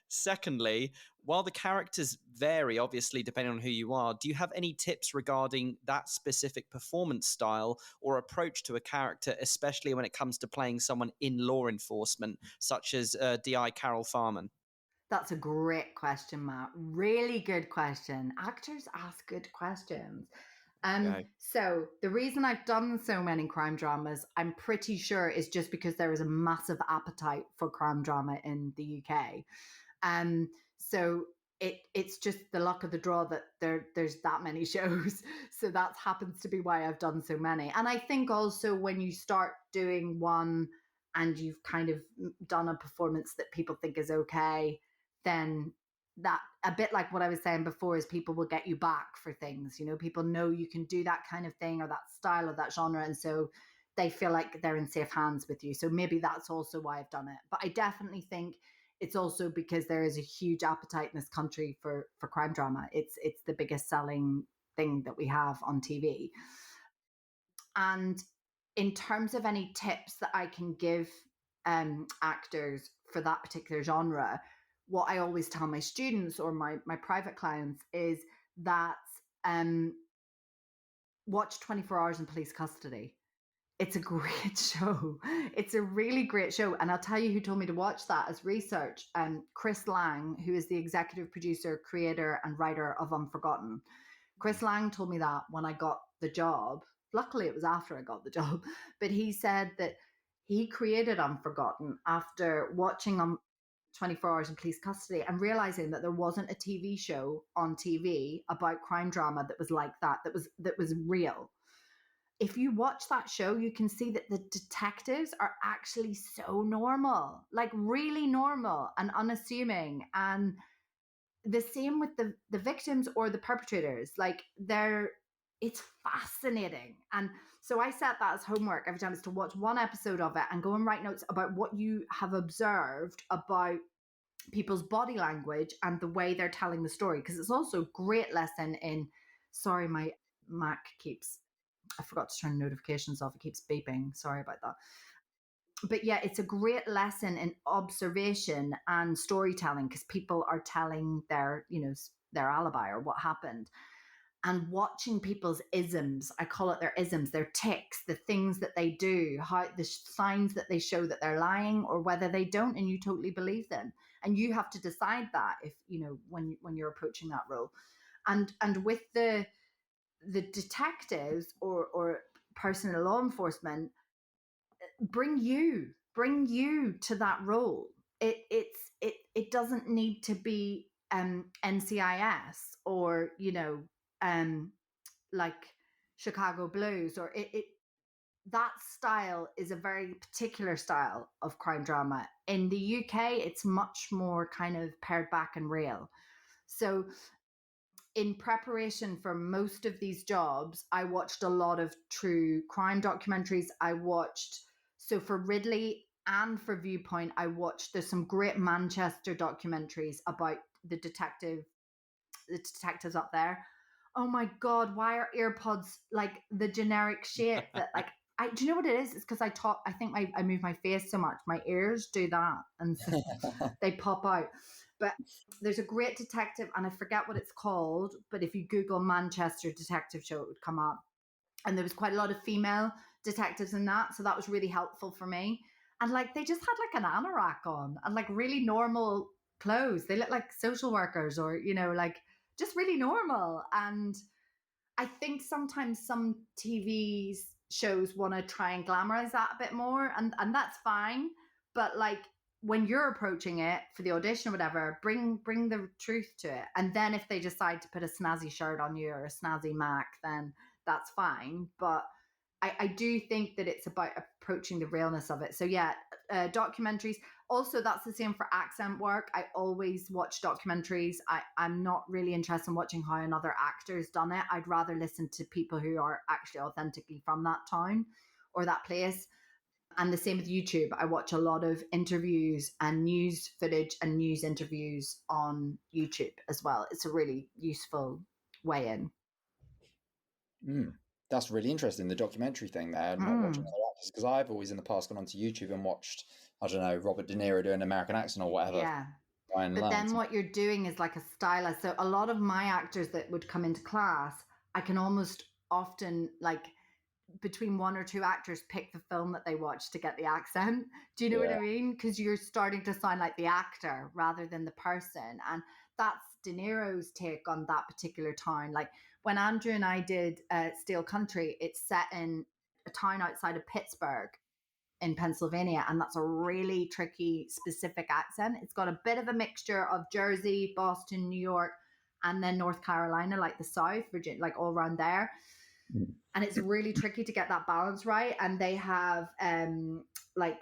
secondly, while the characters vary, obviously, depending on who you are, do you have any tips regarding that specific performance style or approach to a character, especially when it comes to playing someone in law enforcement, such as DI Carol Forman? That's a great question, Matt. Really good question. Actors ask good questions. So the reason I've done so many crime dramas, I'm pretty sure, is just because there is a massive appetite for crime drama in the UK. So it's just the luck of the draw that there's that many shows. So that happens to be why I've done so many. And I think also when you start doing one and you've kind of done a performance that people think is okay, then that, a bit like what I was saying before, is people will get you back for things. You know, people know you can do that kind of thing or that style or that genre, and so they feel like they're in safe hands with you. So maybe that's also why I've done it. But I definitely think it's also because there is a huge appetite in this country for crime drama. It's the biggest selling thing that we have on TV. And in terms of any tips that I can give actors for that particular genre, what I always tell my students or my private clients is that watch 24 Hours in Police Custody. It's a great show. It's a really great show. And I'll tell you who told me to watch that as research. Chris Lang, who is the executive producer, creator, and writer of Unforgotten. Chris Lang told me that when I got the job. Luckily, it was after I got the job. But he said that he created Unforgotten after watching 24 Hours in Police Custody and realizing that there wasn't a TV show on TV about crime drama that was like that was real. If you watch that show, you can see that the detectives are actually so normal, like really normal and unassuming. And the same with the victims or the perpetrators. Like it's fascinating. And so I set that as homework every time, is to watch one episode of it and go and write notes about what you have observed about people's body language and the way they're telling the story. Because it's also a great lesson in, sorry, my Mac I forgot to turn notifications off. It keeps beeping. Sorry about that. But yeah, it's a great lesson in observation and storytelling, because people are telling their alibi or what happened. And watching people's isms, I call it their isms, their tics, the things that they do, how the signs that they show that they're lying or whether they don't, and you totally believe them. And you have to decide that if, when you're approaching that role. And with the detectives or person in law enforcement, bring you to that role. It doesn't need to be NCIS or like Chicago Blues, or that style is a very particular style of crime drama. In the UK, it's much more kind of pared back and real. So in preparation for most of these jobs, I watched a lot of true crime documentaries. So for Ridley and for Viewpoint, there's some great Manchester documentaries about the detectives up there. Oh my God, why are earpods like the generic shape that like, do you know what it is? It's because I think I move my face so much. My ears do that. And so they pop out. But there's a great detective, and I forget what it's called, but if you Google Manchester Detective Show, it would come up. And there was quite a lot of female detectives in that. So that was really helpful for me. And like, they just had like an anorak on and like really normal clothes. They look like social workers or, you know, like just really normal. And I think sometimes some TV shows want to try and glamorize that a bit more. And that's fine. But like, when you're approaching it for the audition or whatever, bring the truth to it. And then if they decide to put a snazzy shirt on you or a snazzy Mac, then that's fine. But I do think that it's about approaching the realness of it. So yeah, documentaries. Also, that's the same for accent work. I always watch documentaries. I'm not really interested in watching how another actor's done it. I'd rather listen to people who are actually authentically from that town or that place. And the same with YouTube. I watch a lot of interviews and news footage and news interviews on YouTube as well. It's a really useful way in. That's really interesting, the documentary thing there, not watching other actors, because I've always in the past gone onto YouTube and watched, I don't know, Robert De Niro doing an American accent or whatever. Yeah. But then what you're doing is like a stylist. So a lot of my actors that would come into class, I can almost often like between one or two actors pick the film that they watch to get the accent. Do you know what I mean? Because you're starting to sound like the actor rather than the person. And that's De Niro's take on that particular town. Like when Andrew and I did Steel Country, it's set in a town outside of Pittsburgh in Pennsylvania, and that's a really tricky specific accent. It's got a bit of a mixture of Jersey, Boston, New York, and then North Carolina, like the South, Virginia, like all around there. And it's really tricky to get that balance right. And they have like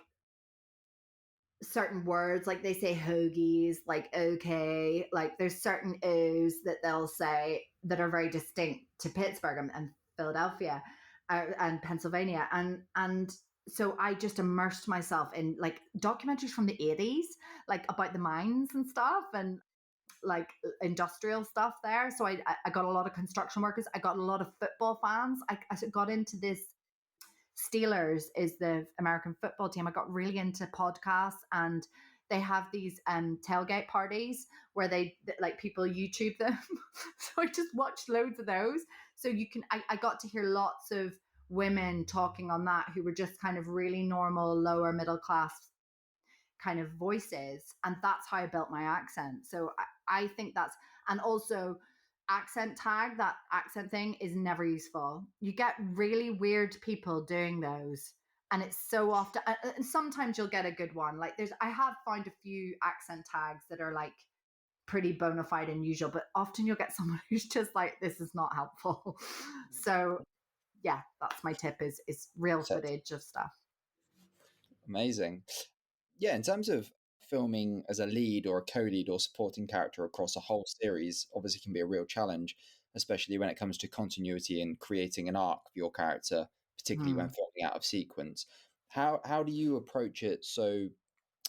certain words, like they say hoagies, like okay, like there's certain O's that they'll say that are very distinct to Pittsburgh and Philadelphia and Pennsylvania. And so I just immersed myself in like documentaries from the 80s, like about the mines and stuff and like industrial stuff there. So I got a lot of construction workers. I got a lot of football fans. I got into this. Steelers is the American football team. I got really into podcasts, and they have these tailgate parties where they like people YouTube them. So I just watched loads of those. So I got to hear lots of women talking on that who were just kind of really normal, lower middle class kind of voices. And that's how I built my accent. So I think that's, and also accent tag, that accent thing is never useful. You get really weird people doing those. And it's so often, and sometimes you'll get a good one. Like I have found a few accent tags that are like pretty bona fide and usual, but often you'll get someone who's just like, this is not helpful. So yeah, that's my tip is real footage of stuff. Amazing. Yeah, in terms of filming as a lead or a co-lead or supporting character across a whole series, obviously can be a real challenge, especially when it comes to continuity and creating an arc for your character, particularly when filming out of sequence. How do you approach it so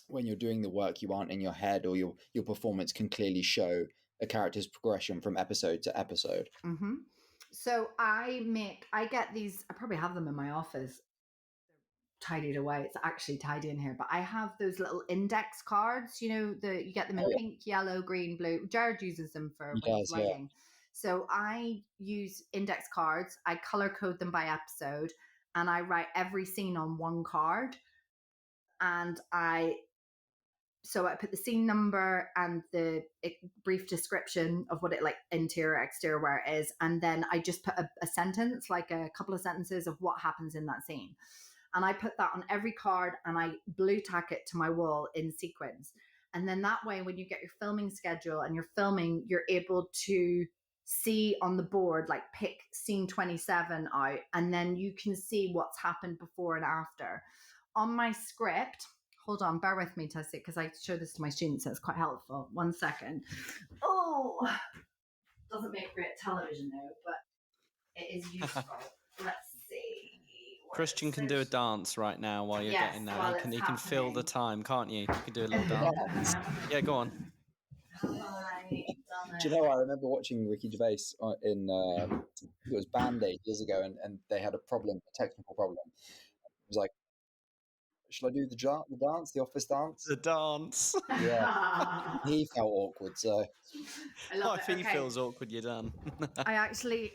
when you're doing the work you aren't in your head, or your performance can clearly show a character's progression from episode to episode? So I get these, I probably have them in my office, tidied away. It's actually tidy in here, but I have those little index cards, you know, you get them in pink, yellow, green, blue. Jared uses them for writing. So I use index cards. I color code them by episode, and I write every scene on one card. And so I put the scene number and the brief description of what it like interior, exterior, where it is. And then I just put a sentence, like a couple of sentences of what happens in that scene. And I put that on every card and I blue tack it to my wall in sequence. And then that way, when you get your filming schedule and you're filming, you're able to see on the board, like pick scene 27 out, and then you can see what's happened before and after. On my script, hold on, bear with me, Tessie, because I show this to my students, so it's quite helpful. 1 second. Oh, doesn't make great television though, but it is useful. Let's see. Christian can do a dance right now while you're Yes, getting that. while He can it's fill the happening. time, can't you? You can do a little dance. Yeah, go on. Have I done Do you it? know, I remember watching Ricky Gervais in I think it was Band Aid years ago, and they had a problem, a technical problem. It was like, should I do the dance, the office dance? The dance. Yeah. He felt awkward, so I love If it. he Okay. feels awkward, you're done. I actually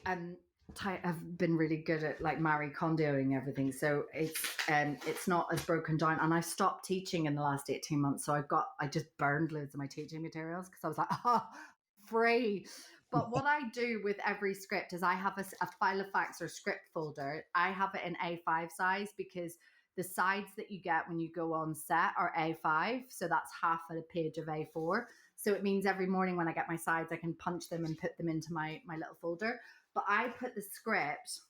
have been really good at like Marie Kondoing everything, so it's not as broken down. And I stopped teaching in the last 18 months, so I just burned loads of my teaching materials because I was like, free. But what I do with every script is I have a file of facts or script folder. I have it in A5 size because the sides that you get when you go on set are A5, so that's half a page of A4. So it means every morning when I get my sides, I can punch them and put them into my little folder. But I put the script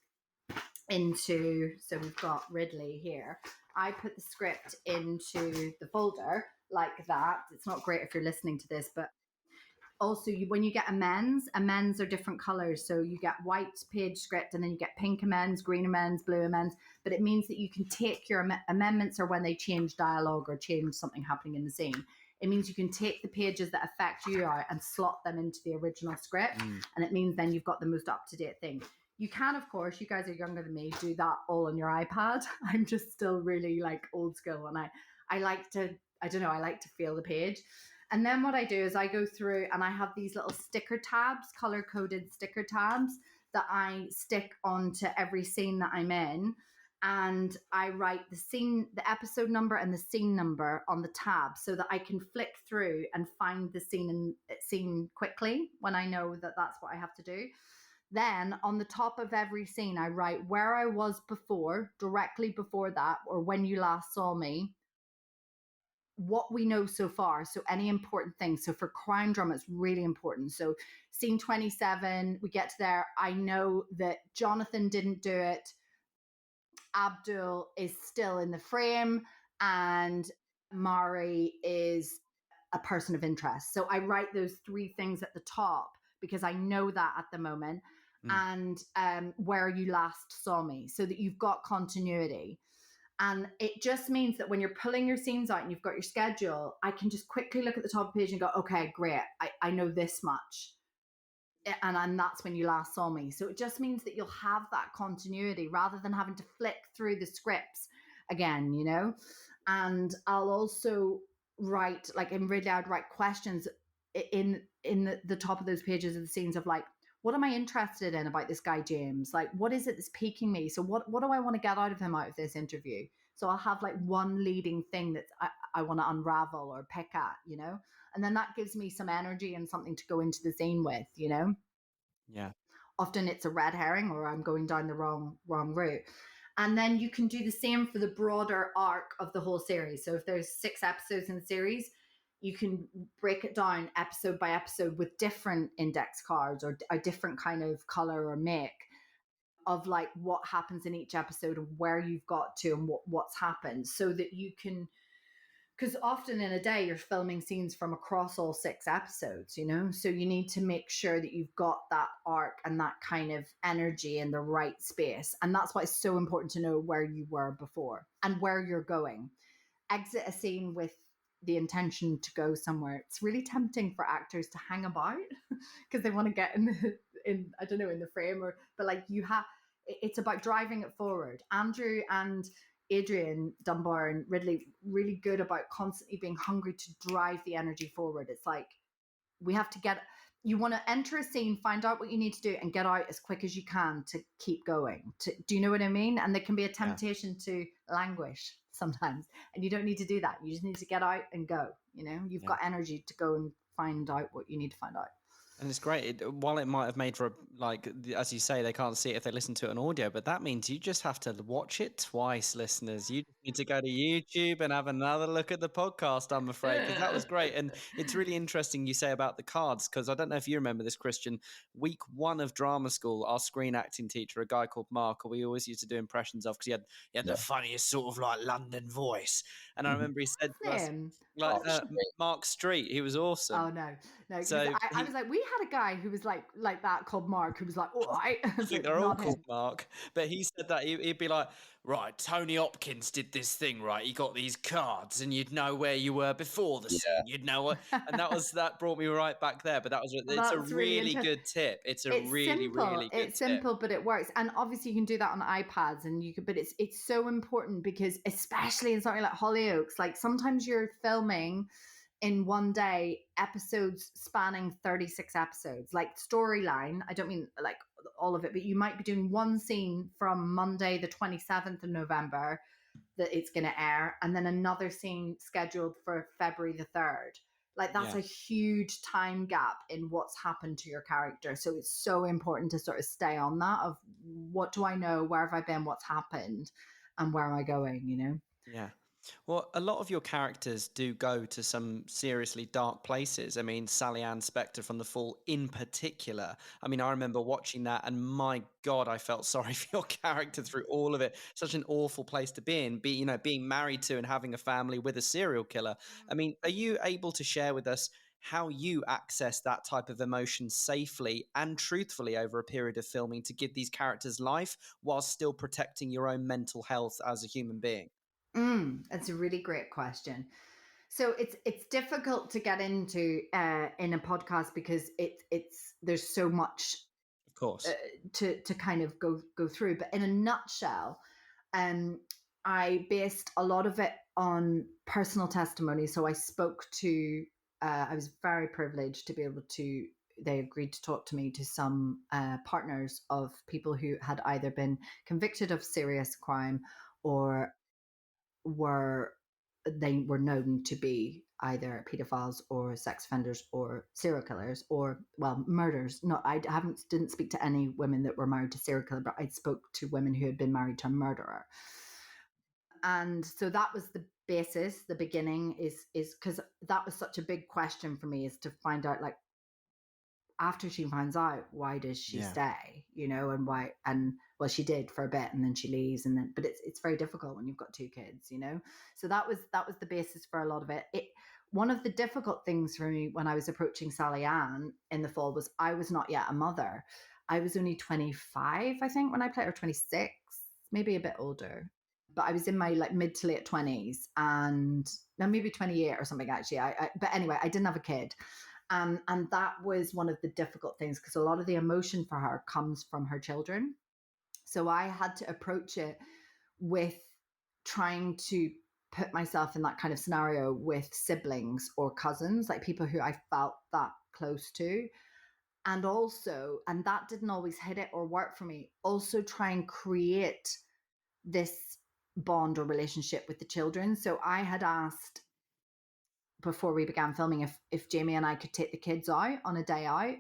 into, so we've got Ridley here. I put the script into the folder like that. It's not great if you're listening to this, but also when you get amends are different colors. So you get white page script and then you get pink amends, green amends, blue amends. But it means that you can take your amendments, or when they change dialogue or change something happening in the scene, it means you can take the pages that affect you out and slot them into the original script. And it means then you've got the most up-to-date thing. You can, of course, you guys are younger than me, do that all on your iPad. I'm just still really like old school, and I like to, I don't know, I like to feel the page. And then what I do is I go through and I have these little sticker tabs, color-coded sticker tabs that I stick onto every scene that I'm in. And I write the scene, the episode number and the scene number on the tab so that I can flick through and find the scene quickly when I know that that's what I have to do. Then on the top of every scene, I write where I was before, directly before that, or when you last saw me, what we know so far. So any important things. So for crime drama, it's really important. So scene 27, we get to there. I know that Jonathan didn't do it. Abdul is still in the frame, and Mari is a person of interest. So I write those three things at the top because I know that at the moment. And where you last saw me, so that you've got continuity. And it just means that when you're pulling your scenes out and you've got your schedule, I can just quickly look at the top of the page and go, okay, great, I know this much. And that's when you last saw me. So it just means that you'll have that continuity rather than having to flick through the scripts again, you know? And I'll also write, like in Ridley, I'd write questions in the top of those pages of the scenes of like, what am I interested in about this guy, James? Like, what is it that's piquing me? So what do I want to get out of him out of this interview? So I'll have like one leading thing that I want to unravel or pick at, you know? And then that gives me some energy and something to go into the scene with, you know? Yeah. Often it's a red herring or I'm going down the wrong route. And then you can do the same for the broader arc of the whole series. So if there's 6 episodes in the series, you can break it down episode by episode with different index cards or a different kind of color or make of like what happens in each episode and where you've got to and what's happened, so that you can, because often in a day you're filming scenes from across all 6 episodes, you know, so you need to make sure that you've got that arc and that kind of energy in the right space. And that's why it's so important to know where you were before and where you're going. Exit a scene with the intention to go somewhere. It's really tempting for actors to hang about because they want to get in the frame, but like it's about driving it forward. Andrew and Adrian Dunbar and Ridley really good about constantly being hungry to drive the energy forward. It's like you want to enter a scene, find out what you need to do and get out as quick as you can to keep going. Do you know what I mean? And there can be a temptation to languish sometimes, and you don't need to do that. You just need to get out and go, you know, you've got energy to go and find out what you need to find out. And it's great. While it might have made for, like, as you say, they can't see it if they listen to it on audio, but that means you just have to watch it twice, listeners. You need to go to YouTube and have another look at the podcast, I'm afraid, because that was great. And it's really interesting you say about the cards, because I don't know if you remember this, Christian. Week 1 of drama school, our screen acting teacher, a guy called Mark, who we always used to do impressions of, because he had the funniest sort of like London voice. And I remember he said to us, like, Mark Street, he was awesome. Oh no, So I was like, we had a guy who was like that called Mark, who was like, all right. I think they're all called Mark, but he said that he'd be like, right, Tony Hopkins did this thing, right? He got these cards, and you'd know where you were before the scene. You'd know what, and that brought me right back there. But it's a really good tip. It's really good It's simple, but it works. And obviously, you can do that on iPads, and you could. But it's so important because, especially in something like Hollyoaks, like sometimes you're filming in one day episodes spanning 36 episodes, like storyline. I don't mean like all of it, but you might be doing one scene from Monday the 27th of November that it's going to air, and then another scene scheduled for February the 3rd. Like that's a huge time gap in what's happened to your character. So it's so important to sort of stay on that of what do I know, where have I been, what's happened, and where am I going, you know? Yeah. Well, a lot of your characters do go to some seriously dark places. I mean, Sally Ann Spector from The Fall in particular. I mean, I remember watching that and my God, I felt sorry for your character through all of it. Such an awful place to be in, being married to and having a family with a serial killer. I mean, are you able to share with us how you access that type of emotion safely and truthfully over a period of filming to give these characters life while still protecting your own mental health as a human being? That's a really great question. So it's difficult to get into in a podcast because there's so much, of course, to kind of go through. But in a nutshell, I based a lot of it on personal testimony. So I spoke to. I was very privileged to be able to. They agreed to talk to me to some partners of people who had either been convicted of serious crime or were known to be either pedophiles or sex offenders or serial killers or murders. Didn't speak to any women that were married to serial killer, but I spoke to women who had been married to a murderer. And so that was the basis. The beginning is because that was such a big question for me, is to find out, like, after she finds out, why does she stay, and why, and well, she did for a bit and then she leaves, and then, but it's very difficult when you've got 2 kids, so that was the basis for a lot of it. One of the difficult things for me when I was approaching Sally Ann in The Fall was I was not yet a mother. I was only 25, I think, when I played, or 26, maybe a bit older, but I was in my like mid to late 20s, and no, maybe 28 or something actually. But anyway, I didn't have a kid. And that was one of the difficult things, because a lot of the emotion for her comes from her children. So I had to approach it with trying to put myself in that kind of scenario with siblings or cousins, like people who I felt that close to. And also, and that didn't always hit it or work for me, also try and create this bond or relationship with the children. So I had asked, before we began filming, if Jamie and I could take the kids out on a day out,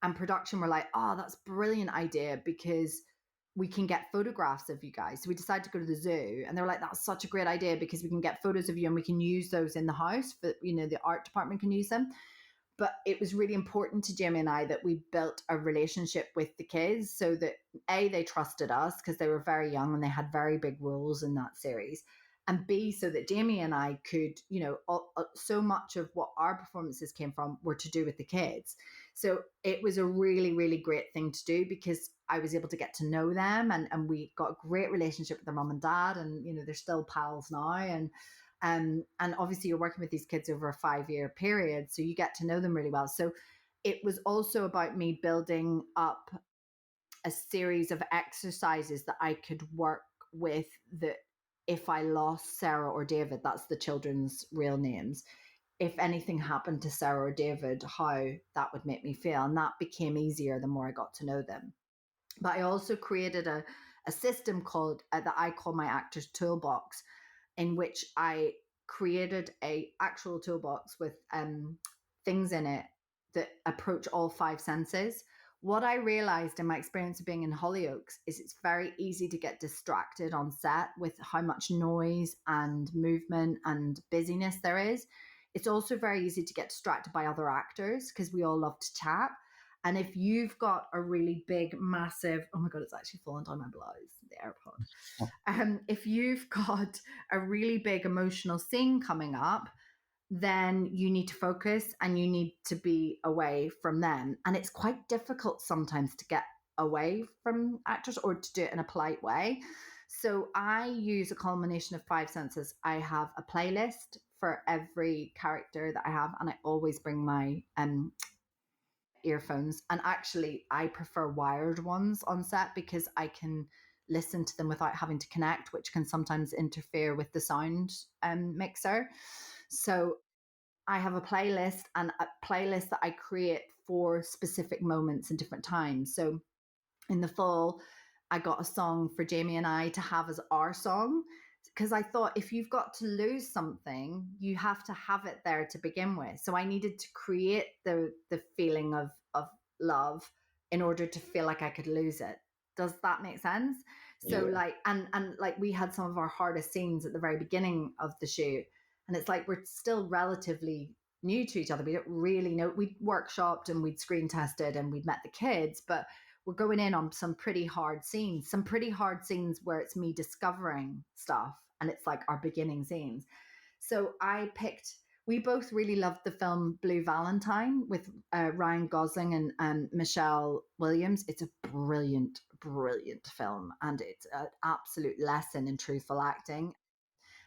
and production were like, oh, that's a brilliant idea because we can get photographs of you guys. So we decided to go to the zoo, and they were like, that's such a great idea because we can get photos of you and we can use those in the house for, the art department can use them. But it was really important to Jamie and I that we built a relationship with the kids so that A, they trusted us because they were very young and they had very big roles in that series. And B, so that Jamie and I could, so much of what our performances came from were to do with the kids. So it was a really, really great thing to do because I was able to get to know them, and we got a great relationship with their mom and dad, and, they're still pals now. And obviously you're working with these kids over a 5-year period, so you get to know them really well. So it was also about me building up a series of exercises that I could work with, that if I lost Sarah or David, that's the children's real names, if anything happened to Sarah or David, how that would make me feel. And that became easier the more I got to know them. But I also created a system called, that I call my actor's toolbox, in which I created a actual toolbox with things in it that approach all 5 senses, what I realized in my experience of being in Hollyoaks is it's very easy to get distracted on set with how much noise and movement and busyness there is. It's also very easy to get distracted by other actors because we all love to chat. And if you've got a really big, massive, oh my God, it's actually fallen down my blouse, the AirPod. If you've got a really big emotional scene coming up, then you need to focus and you need to be away from them. And it's quite difficult sometimes to get away from actors or to do it in a polite way. So I use a combination of 5 senses. I have a playlist for every character that I have, and I always bring my earphones. And actually, I prefer wired ones on set because I can listen to them without having to connect, which can sometimes interfere with the sound mixer. So I have a playlist that I create for specific moments and different times. So in the fall, I got a song for Jamie and I to have as our song, because I thought if you've got to lose something, you have to have it there to begin with. So I needed to create the feeling of love in order to feel like I could lose it. Does that make sense? So like, and like we had some of our hardest scenes at the very beginning of the shoot. And it's like, we're still relatively new to each other. We don't really know. We'd workshopped and we'd screen tested and we'd met the kids, but we're going in on some pretty hard scenes where it's me discovering stuff. And it's like our beginning scenes. So we both really loved the film Blue Valentine with Ryan Gosling and Michelle Williams. It's a brilliant, brilliant film. And it's an absolute lesson in truthful acting.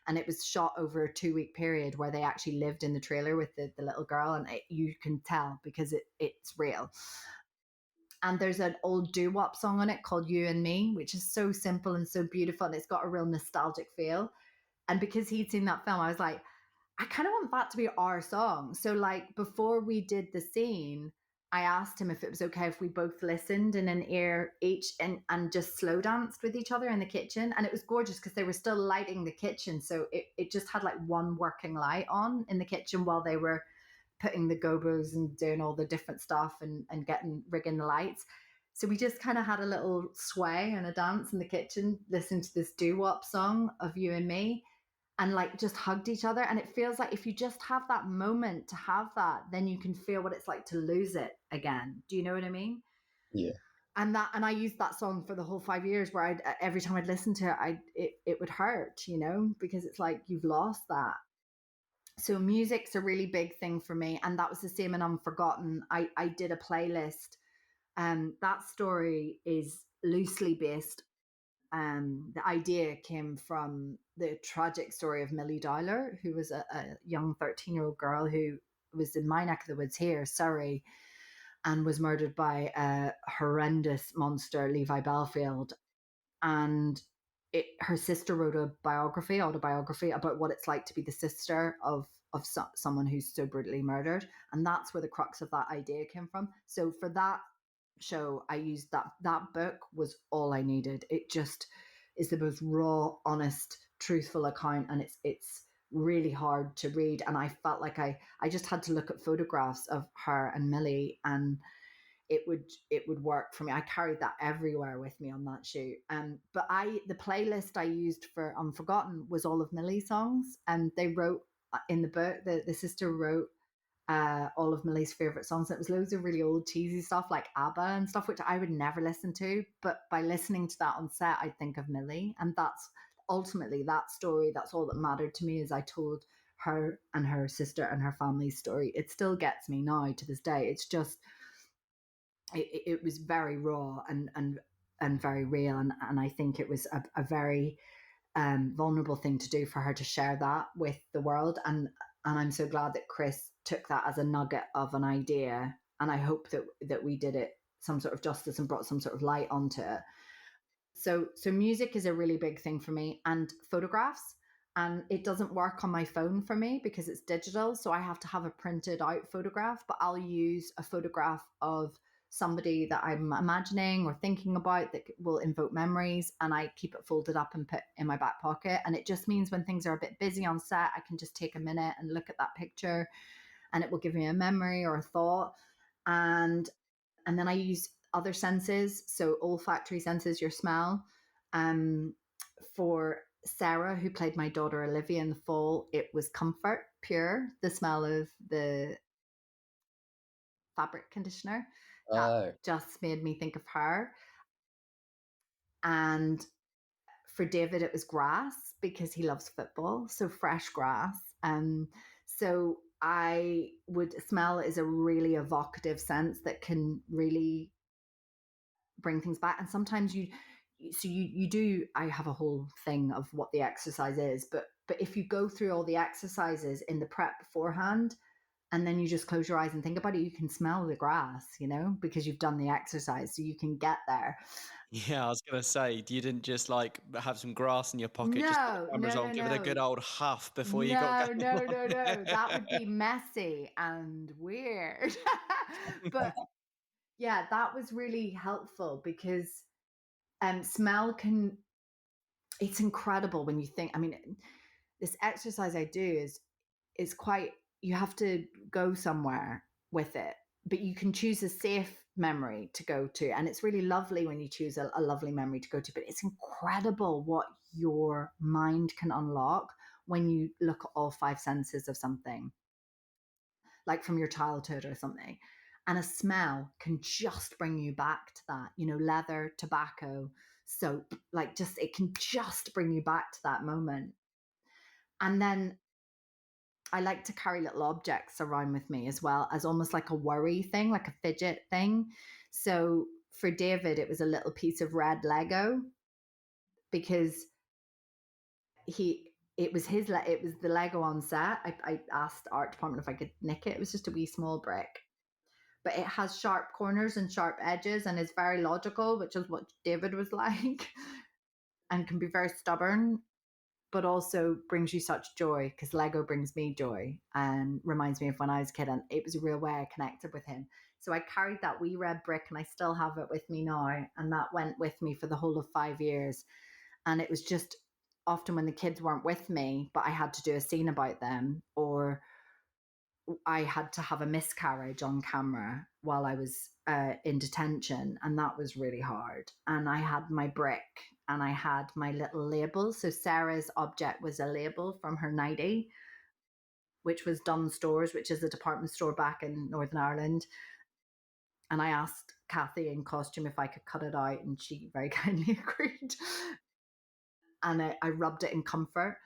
And it was shot over a 2-week period where they actually lived in the trailer with the little girl. And you can tell because it's real. And there's an old doo-wop song on it called You and Me, which is so simple and so beautiful. And it's got a real nostalgic feel. And because he'd seen that film, I was like, I kind of want that to be our song. So like before we did the scene, I asked him if it was okay if we both listened in an ear each and just slow danced with each other in the kitchen. And it was gorgeous because they were still lighting the kitchen. So it just had like one working light on in the kitchen while they were putting the gobos and doing all the different stuff and rigging the lights. So we just kind of had a little sway and a dance in the kitchen, listening to this doo-wop song of You and Me, and like just hugged each other. And it feels like if you just have that moment to have that, then you can feel what it's like to lose it again. Do you know what I mean? Yeah. And I used that song for the whole 5 years where every time I'd listen to it, it would hurt, you know, because it's like you've lost that. So music's a really big thing for me. And that was the same in Unforgotten. I did a playlist. That story is loosely based. The idea came from the tragic story of Millie Dowler, who was a young 13-year-old girl who was in my neck of the woods here, Surrey, and was murdered by a horrendous monster, Levi Belfield. And her sister wrote a autobiography about what it's like to be the sister of someone who's so brutally murdered. And that's where the crux of that idea came from. So for that show, I used that book was all I needed. It just is the most raw, honest, truthful account, and it's really hard to read. And I felt like I just had to look at photographs of her and Millie, and it would work for me. I carried that everywhere with me on that shoot. But the playlist I used for Unforgotten was all of Millie's songs, and they wrote in the book, the sister wrote all of Millie's favorite songs. It was loads of really old cheesy stuff like ABBA and stuff, which I would never listen to, but by listening to that on set, I'd think of Millie. And that's ultimately that story. That's all that mattered to me, is I told her and her sister and her family's story. It still gets me now to this day. It's just it was very raw and very real, and I think it was a very vulnerable thing to do for her to share that with the world. And I'm so glad that Chris took that as a nugget of an idea, and I hope that we did it some sort of justice and brought some sort of light onto it. So music is a really big thing for me, and photographs. And it doesn't work on my phone for me because it's digital, so I have to have a printed out photograph, but I'll use a photograph of somebody that I'm imagining or thinking about that will invoke memories, and I keep it folded up and put in my back pocket. And it just means when things are a bit busy on set, I can just take a minute and look at that picture, and it will give me a memory or a thought. And then I use other senses. So olfactory senses, your smell. For Sarah, who played my daughter Olivia in The Fall, it was comfort, pure, the smell of the fabric conditioner. That just made me think of her. And for David, it was grass, because he loves football, so fresh grass. So I would, smell is a really evocative sense that can really bring things back. And sometimes you do, I have a whole thing of what the exercise is, but if you go through all the exercises in the prep beforehand, and then you just close your eyes and think about it, you can smell the grass, because you've done the exercise, so you can get there. Yeah, I was going to say, you didn't just like have some grass in your pocket, just put the cameras on, give it a good old huff before you got going. No. That would be messy and weird. But yeah, that was really helpful, because smell it's incredible when you think, this exercise I do is quite, you have to go somewhere with it, but you can choose a safe memory to go to. And it's really lovely when you choose a lovely memory to go to, but it's incredible what your mind can unlock when you look at all 5 senses of something, like from your childhood or something. And a smell can just bring you back to that, leather, tobacco, soap, it can just bring you back to that moment. And then I like to carry little objects around with me as well, as almost like a worry thing, like a fidget thing. So for David, it was a little piece of red Lego, because it was the Lego on set. I asked the art department if I could nick it. It was just a wee small brick, but it has sharp corners and sharp edges and is very logical, which is what David was like, and can be very stubborn, but also brings you such joy, because Lego brings me joy and reminds me of when I was a kid, and it was a real way I connected with him. So I carried that wee red brick, and I still have it with me now, and that went with me for the whole of 5 years. And it was just often when the kids weren't with me, but I had to do a scene about them, or I had to have a miscarriage on camera while I was in detention, and that was really hard. And I had my brick, and I had my little label. So Sarah's object was a label from her nightie, which was Dunnes Stores, which is a department store back in Northern Ireland. And I asked Kathy in costume if I could cut it out, and she very kindly agreed. And I rubbed it in comfort.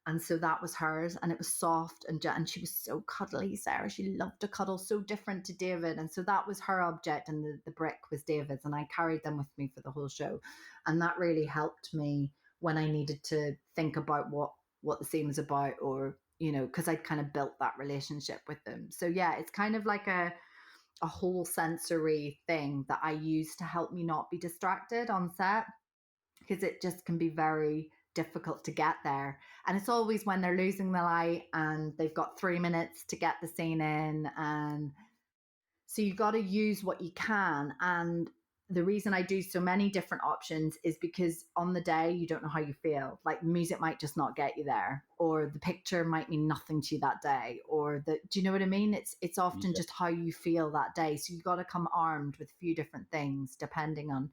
And so that was hers, and it was soft and she was so cuddly, Sarah. She loved to cuddle, so different to David. And so that was her object, and the brick was David's, and I carried them with me for the whole show. And that really helped me when I needed to think about what the scene was about, or, because I'd kind of built that relationship with them. So yeah, it's kind of like a whole sensory thing that I use to help me not be distracted on set, because it just can be very difficult to get there. And it's always when they're losing the light and they've got 3 minutes to get the scene in, and so you got to use what you can. And the reason I do so many different options is because on the day you don't know how you feel. Like music might just not get you there, or the picture might mean nothing to you that day, or do you know what I mean? It's often just how you feel that day. So you got to come armed with a few different things depending on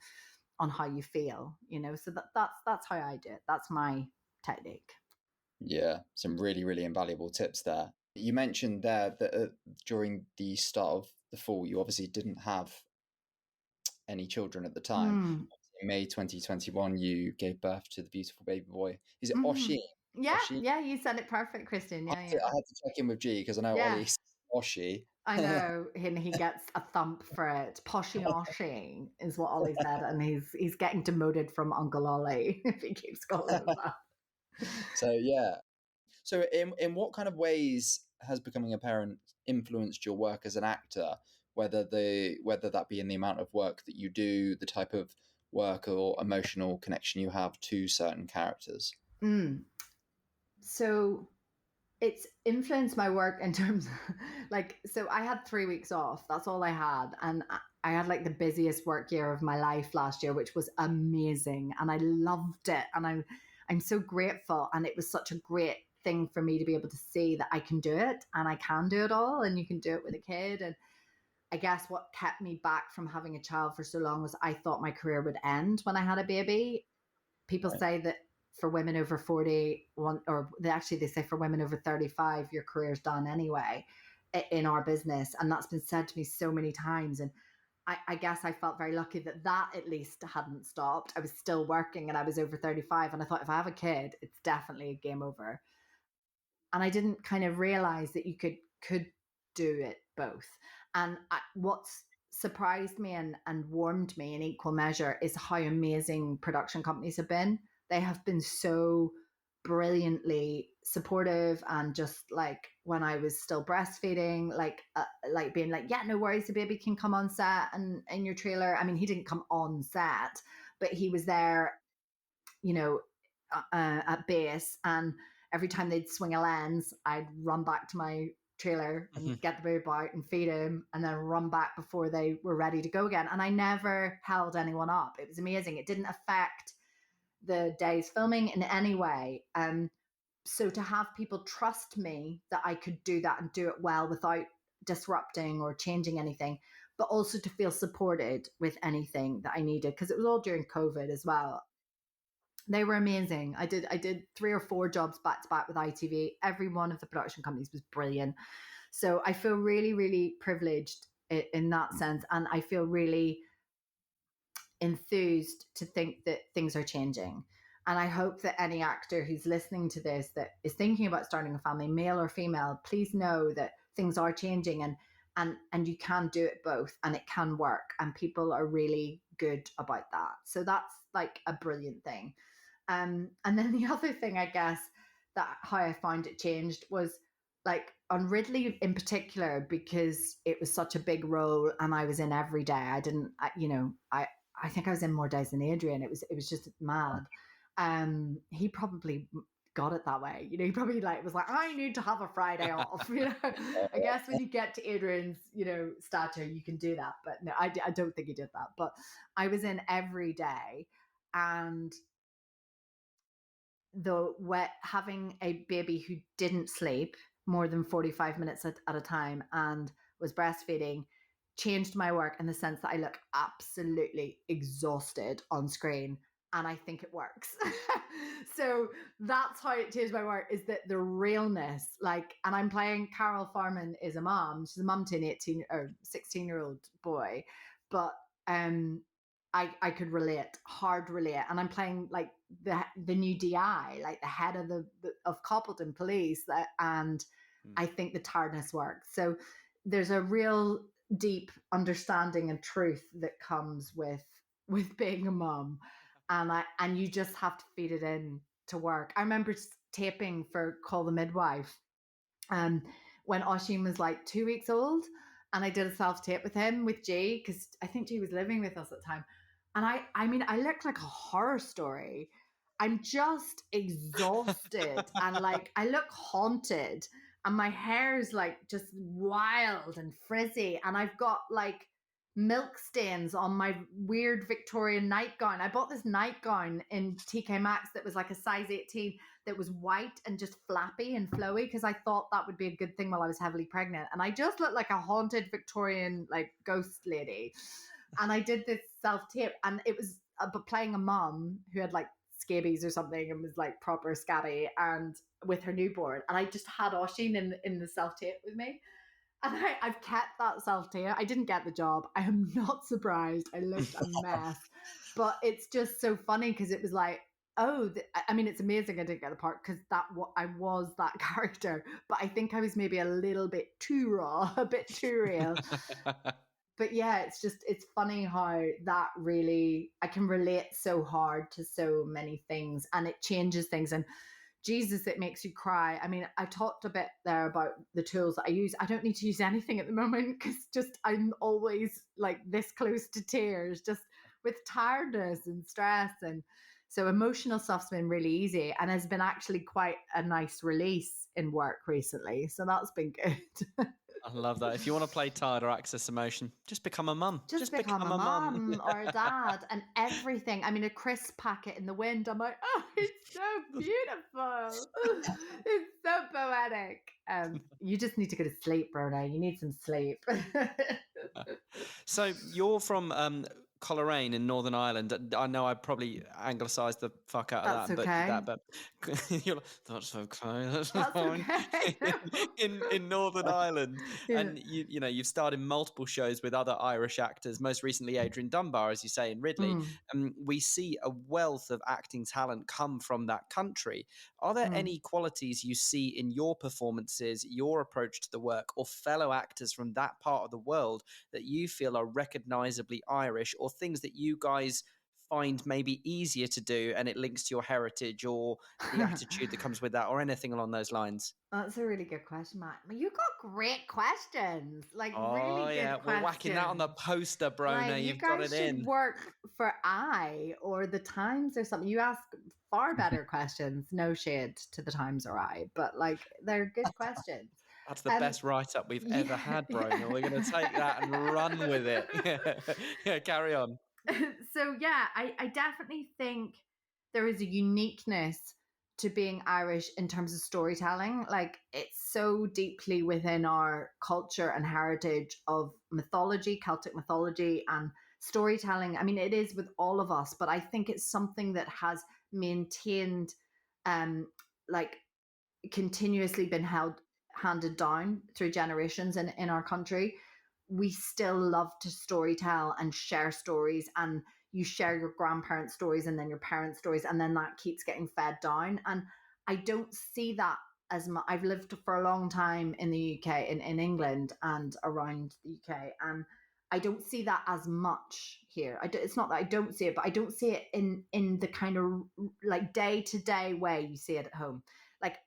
how you feel, so that's how I do it. That's my technique. Yeah, some really, really invaluable tips there. You mentioned there that during the start of The Fall, you obviously didn't have any children at the time. In May 2021, you gave birth to the beautiful baby boy. Is it Oisin? Yeah, Oisin? Yeah, you said it perfect, Christian. Yeah, I had to check in with G, because I know Ollie's Oshi. I know, and he gets a thump for it. Poshy Oshi is what Ollie said, and he's getting demoted from Uncle Ollie if he keeps calling him that. So yeah. So in what kind of ways has becoming a parent influenced your work as an actor, whether that be in the amount of work that you do, the type of work or emotional connection you have to certain characters? So it's influenced my work in terms of, so I had 3 weeks off. That's all I had. And I had the busiest work year of my life last year, which was amazing. And I loved it. And I'm so grateful. And it was such a great thing for me to be able to see that I can do it, and I can do it all, and you can do it with a kid. And I guess what kept me back from having a child for so long was I thought my career would end when I had a baby. People say that for women over 40, they say for women over 35, your career's done anyway in our business. And that's been said to me so many times. And I guess I felt very lucky that at least hadn't stopped. I was still working and I was over 35. And I thought, if I have a kid, it's definitely a game over. And I didn't kind of realize that you could do it both. And what's surprised me and warmed me in equal measure is how amazing production companies have been. They have been so brilliantly supportive, and just like when I was still breastfeeding, like being like, yeah, no worries, the baby can come on set and in your trailer. I mean, he didn't come on set, but he was there, you know, at base, and every time they'd swing a lens, I'd run back to my trailer and get the baby out and feed him, and then run back before they were ready to go again. And I never held anyone up. It was amazing. It didn't affect the day's filming in any way. So to have people trust me that I could do that and do it well without disrupting or changing anything, but also to feel supported with anything that I needed, because it was all during COVID as well. They were amazing. I did 3 or 4 jobs back to back with ITV. Every one of the production companies was brilliant. So I feel really, really privileged in that sense. And I feel really enthused to think that things are changing. And I hope that any actor who's listening to this that is thinking about starting a family, male or female, please know that things are changing, and you can do it both, and it can work, and people are really good about that. So that's like a brilliant thing. And then the other thing, I guess, that how I found it changed was like on Ridley in particular, because it was such a big role and I was in every day. I think I was in more days than Adrian. It was just mad. He probably got it that way. You know, he probably was like, I need to have a Friday off. You know, I guess when you get to Adrian's, stature, you can do that. But no, I don't think he did that. But I was in every day, and having a baby who didn't sleep more than 45 minutes at a time and was breastfeeding changed my work in the sense that I look absolutely exhausted on screen, and I think it works. So that's how it changed my work, is that the realness, and I'm playing Carol Forman is a mom. She's a mom to an 18 or 16-year-old boy, but I could hard relate. And I'm playing the new DI, the head of Coppleton Police, and I think the tiredness works. So there's a real deep understanding and truth that comes with being a mom, and you just have to feed it in to work. I remember taping for Call the Midwife, when Oisín was 2 weeks old, and I did a self-tape with him with G, because I think G was living with us at the time. And I mean, I look like a horror story. I'm just exhausted and I look haunted, and my hair's just wild and frizzy, and I've got milk stains on my weird Victorian nightgown. I bought this nightgown in TK Maxx that was a size 18, that was white and just flappy and flowy, because I thought that would be a good thing while I was heavily pregnant. And I just looked like a haunted Victorian ghost lady. And I did this self-tape, and it was playing a mom who had scabies or something and was proper scabby, and with her newborn. And I just had Oisín in the self-tape with me. And I've kept that self-tape. I didn't get the job. I am not surprised. I looked a mess. But it's just so funny, because it was it's amazing I didn't get the part, because I was that character. But I think I was maybe a little bit too raw, a bit too real. But yeah, it's funny how that really, I can relate so hard to so many things, and it changes things. And Jesus, it makes you cry. I mean, I talked a bit there about the tools that I use. I don't need to use anything at the moment, because I'm always this close to tears, just with tiredness and stress. And so emotional stuff's been really easy, and has been actually quite a nice release in work recently. So that's been good. I love that. If you want to play tired or access emotion, just become a mum. Just become a mum or a dad, and everything. I mean, a crisp packet in the wind. I'm like, oh, it's so beautiful. It's so poetic. You just need to go to sleep, Bronagh. You need some sleep. So you're from Coleraine in Northern Ireland. I know I probably anglicised the fuck out of That's okay. but you're like, that's okay. That's That's fine. okay. in Northern Ireland, Yeah. and you've starred in multiple shows with other Irish actors. Most recently, Adrian Dunbar, as you say, in Ridley. We see a wealth of acting talent come from that country. Are there any qualities you see in your performances, your approach to the work, or fellow actors from that part of the world that you feel are recognisably Irish, or things that you guys find maybe easier to do and it links to your heritage or the attitude that comes with that, or anything along those lines? That's a really good question, Matt. You got great questions, like really good questions. We're whacking that on the poster, Bronagh. Like, You've got it you guys in. should work for I or the Times or something. You ask far better questions. No shade to the Times or I, but like they're good questions. That's the best write-up we've ever had, Bronagh. We're going to take that and run with it. Yeah, carry on. So yeah, I definitely think there is a uniqueness to being Irish in terms of storytelling. Like, it's so deeply within our culture and heritage of mythology, Celtic mythology, and storytelling. I mean, it is with all of us, but I think it's something that has maintained, like, continuously been handed down through generations in our country. We still love to storytell and share stories, and you share your grandparents' stories and then your parents' stories, and then that keeps getting fed down. And I don't see that as much. I've lived for a long time in the UK, in England and around the UK, and I don't see that as much here. It's not that I don't see it, but I don't see it in the kind of like day-to-day way you see it at home. Like,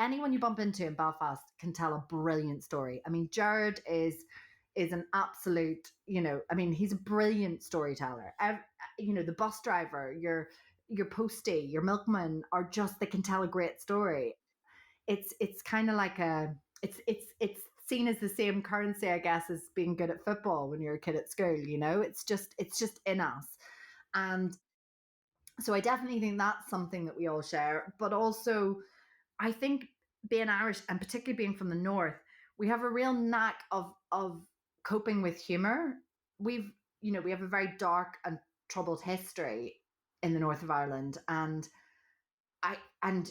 anyone you bump into in Belfast can tell a brilliant story. I mean, Jared is an absolute, I mean, he's a brilliant storyteller. The bus driver, your postie, your milkman they can tell a great story. It's kind of like it's seen as the same currency, I guess, as being good at football when you're a kid at school. It's just in us. And so I definitely think that's something that we all share. But also, I think being Irish, and particularly being from the north, we have a real knack of coping with humor. We have a very dark and troubled history in the north of Ireland, and I'm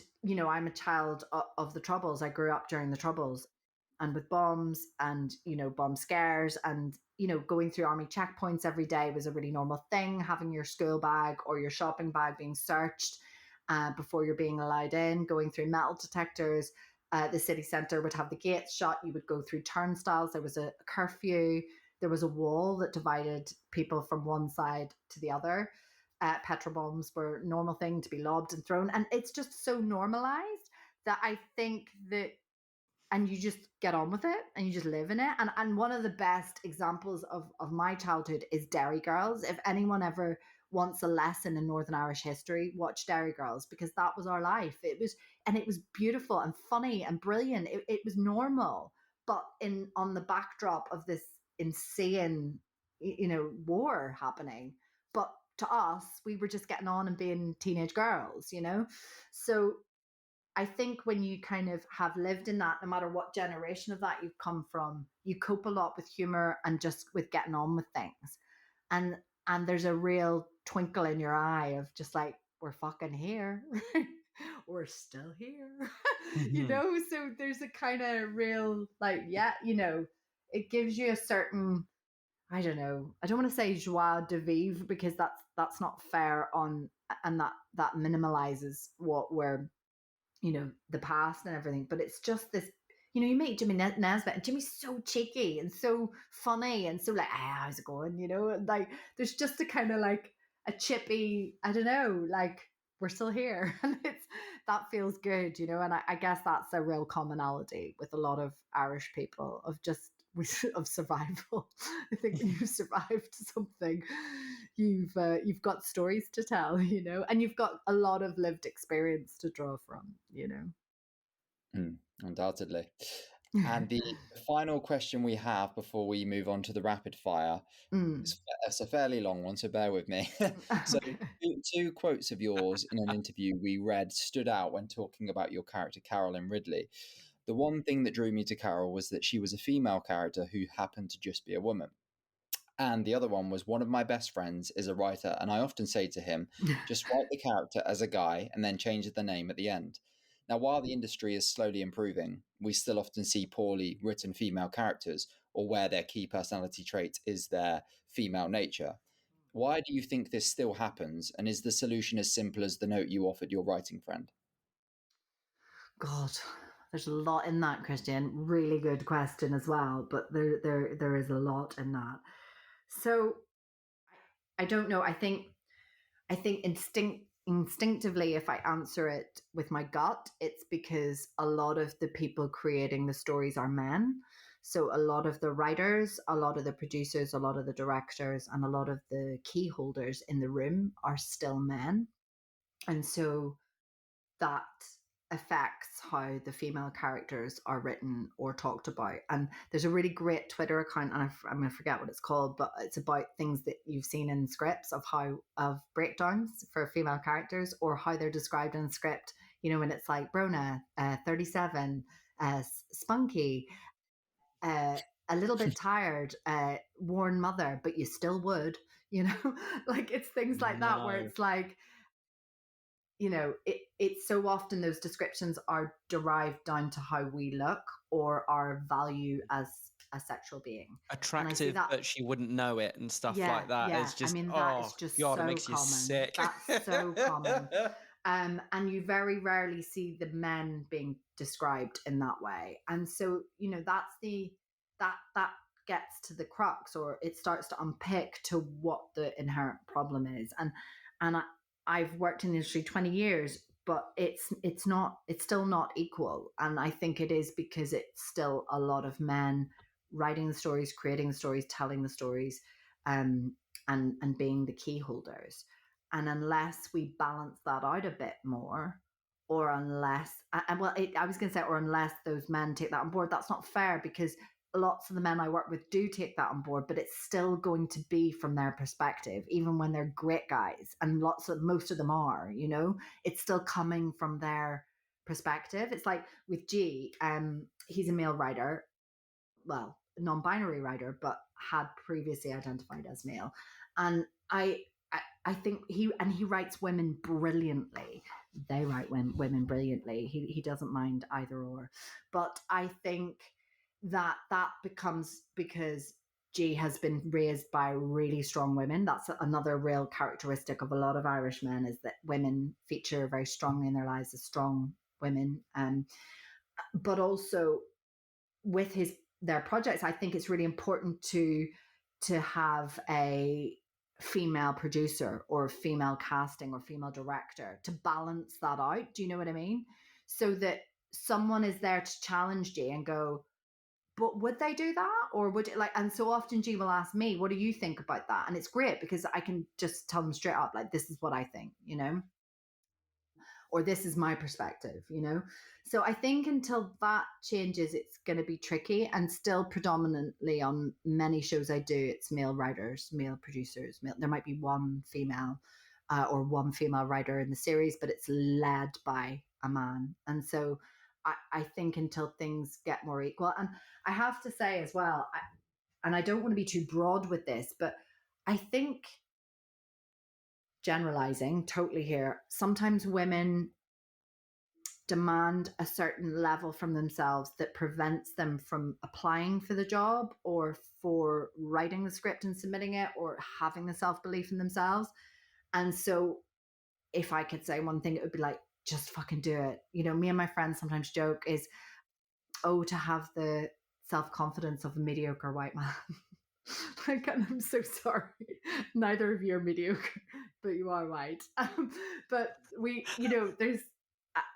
a child of the Troubles. I grew up during the Troubles, and with bombs and bomb scares, and going through army checkpoints every day was a really normal thing. Having your school bag or your shopping bag being searched before you're being allowed in, going through metal detectors. The city centre would have the gates shut. You would go through turnstiles. There was a curfew. There was a wall that divided people from one side to the other. Petrol bombs were a normal thing to be lobbed and thrown. And it's just so normalised that I think that, and you just get on with it and you just live in it. And one of the best examples of my childhood is Derry Girls. If anyone ever wants a lesson in Northern Irish history, watch Derry Girls, because that was our life. It was beautiful and funny and brilliant. It was normal, but on the backdrop of this insane, war happening. But to us, we were just getting on and being teenage girls, So I think when you kind of have lived in that, no matter what generation of that you've come from, you cope a lot with humor and just with getting on with things. And there's a real twinkle in your eye of just like, we're fucking here. We're still here. So there's a kind of real, like, it gives you a certain, I don't know, I don't want to say joie de vivre, because that's not fair and that minimalizes what we're, the past and everything. But it's just this, you meet Jimmy Nesbitt, and Jimmy's so cheeky and so funny and so like, how's it going? Like, there's just a kind of like a chippy, I don't know, like, we're still here. And that feels good, and I guess that's a real commonality with a lot of Irish people of survival. I think when you've survived something, you've got stories to tell, and you've got a lot of lived experience to draw from, Undoubtedly. And the final question we have before we move on to the rapid fire, it's a fairly long one, so bear with me. So two quotes of yours in an interview we read stood out when talking about your character Carol in Ridley. The one thing that drew me to Carol was that she was a female character who happened to just be a woman. And the other one was, one of my best friends is a writer, and I often say to him, just write the character as a guy and then change the name at the end. Now, while the industry is slowly improving, we still often see poorly written female characters, or where their key personality trait is their female nature. Why do you think this still happens? And is the solution as simple as the note you offered your writing friend? God, there's a lot in that, Christian. Really good question as well, but there is a lot in that. So I don't know. I think instinctively, if I answer it with my gut, it's because a lot of the people creating the stories are men. So a lot of the writers, a lot of the producers, a lot of the directors, and a lot of the key holders in the room are still men. And so that affects how the female characters are written or talked about. And there's a really great Twitter account, and I'm going to forget what it's called, but it's about things that you've seen in scripts of breakdowns for female characters, or how they're described in script. You know, when it's like Bronagh, 37, spunky, a little bit tired, worn mother, but you still would, you know, like it's things like that where it's like, you know, it's so often those descriptions are derived down to how we look or our value as a sexual being. Attractive, but she wouldn't know it and stuff like that. Yeah. It's just, I mean, that is just God, so it makes common. you sick. That's so common. And you very rarely see the men being described in that way. And so, you know, that's that gets to the crux, or it starts to unpick to what the inherent problem is. And I've worked in the industry 20 years, but it's still not equal. And I think it is because it's still a lot of men writing the stories, creating the stories, telling the stories, and being the key holders. And unless we balance that out a bit more, or unless, I was going to say, or unless those men take that on board, that's not fair, because lots of the men I work with do take that on board, but it's still going to be from their perspective, even when they're great guys, and most of them are, you know, it's still coming from their perspective. It's like with G, he's a male writer, well, non-binary writer, but had previously identified as male, and I think he writes women brilliantly. They write women brilliantly. He doesn't mind either or, but I think that becomes because G has been raised by really strong women. That's another real characteristic of a lot of Irish men, is that women feature very strongly in their lives as strong women. But also with their projects, I think it's really important to have a female producer or female casting or female director to balance that out. Do you know what I mean? So that someone is there to challenge G and go, but would they do that? Or would it, like, and so often G will ask me, what do you think about that? And it's great because I can just tell them straight up, like, this is what I think, you know, or this is my perspective, you know? So I think until that changes, it's going to be tricky. And still predominantly on many shows I do, it's male writers, male producers, there might be one female or one female writer in the series, but it's led by a man. And so I think until things get more equal, and I have to say as well, and I don't want to be too broad with this, but I think, generalizing totally here, sometimes women demand a certain level from themselves that prevents them from applying for the job or for writing the script and submitting it or having the self-belief in themselves. And so if I could say one thing, it would be like, just fucking do it. You know, me and my friends sometimes joke is, to have the self-confidence of a mediocre white man. Like, and I'm so sorry. Neither of you are mediocre, but you are white. But we, you know,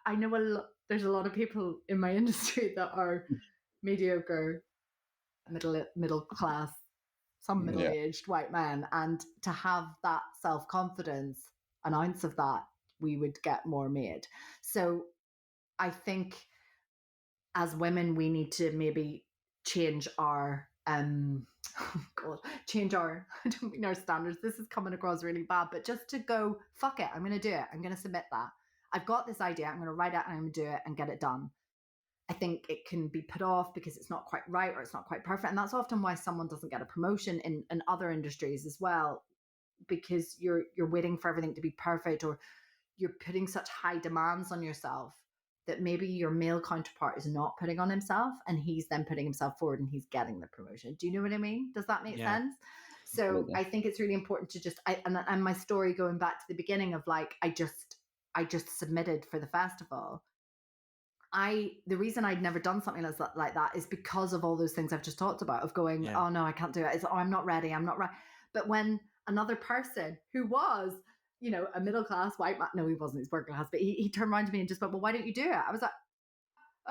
I know there's a lot of people in my industry that are mediocre, middle class, some middle-aged white men. And to have that self-confidence, an ounce of that, we would get more made. So I think as women, we need to maybe change our, I don't mean our standards. This is coming across really bad, but just to go, fuck it, I'm going to do it. I'm going to submit that. I've got this idea. I'm going to write it and I'm going to do it and get it done. I think it can be put off because it's not quite right or it's not quite perfect. And that's often why someone doesn't get a promotion in other industries as well, because you're waiting for everything to be perfect, or you're putting such high demands on yourself that maybe your male counterpart is not putting on himself, and he's then putting himself forward and he's getting the promotion. Do you know what I mean? Does that make sense? So Absolutely. I think it's really important to just, and my story going back to the beginning of like, I just submitted for the festival. The reason I'd never done something like that is because of all those things I've just talked about, of going, oh no, I can't do it. It's, oh, I'm not ready. But when another person who was, a middle class white man, no, he wasn't, he's working class, but he turned around to me and just went, well, why don't you do it? I was like,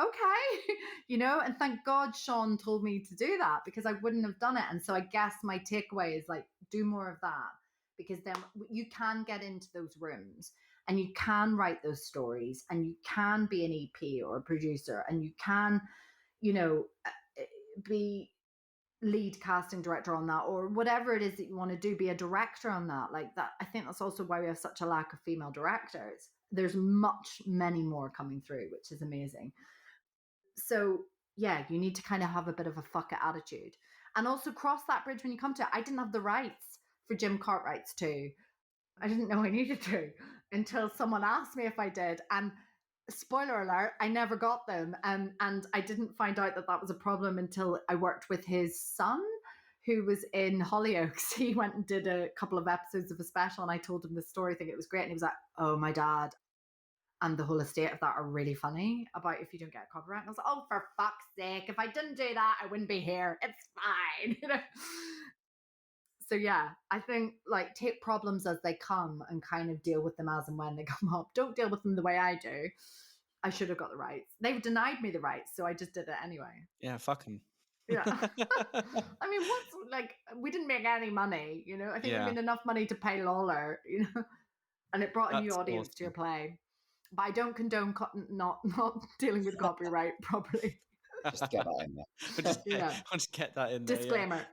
okay, and thank God Sean told me to do that, because I wouldn't have done it. And so I guess my takeaway is like, do more of that, because then you can get into those rooms and you can write those stories and you can be an EP or a producer, and you can, be lead casting director on that, or whatever it is that you want to do, be a director on that. Like that, I think that's also why we have such a lack of female directors. There's many more coming through, which is amazing. So yeah, you need to kind of have a bit of a fuck it attitude, and also cross that bridge when you come to it. I didn't have the rights for Jim Cartwright's 2. I didn't know I needed to until someone asked me if I did, and spoiler alert, I never got them. And I didn't find out that was a problem until I worked with his son, who was in Hollyoaks. He went and did a couple of episodes of a special, and I told him the story, thinking it was great. And he was like, oh, my dad and the whole estate of that are really funny about if you don't get copyright. And I was like, oh, for fuck's sake, if I didn't do that, I wouldn't be here. It's fine. So yeah, I think like take problems as they come and kind of deal with them as and when they come up. Don't deal with them the way I do. I should have got the rights. They've denied me the rights, so I just did it anyway. Yeah, fuck them. Yeah. I mean, we didn't make any money, I think we made enough money to pay Lawler, and it brought a new audience to your play. But I don't condone not dealing with copyright properly. Just get that in there. I'll just get that in there. Disclaimer.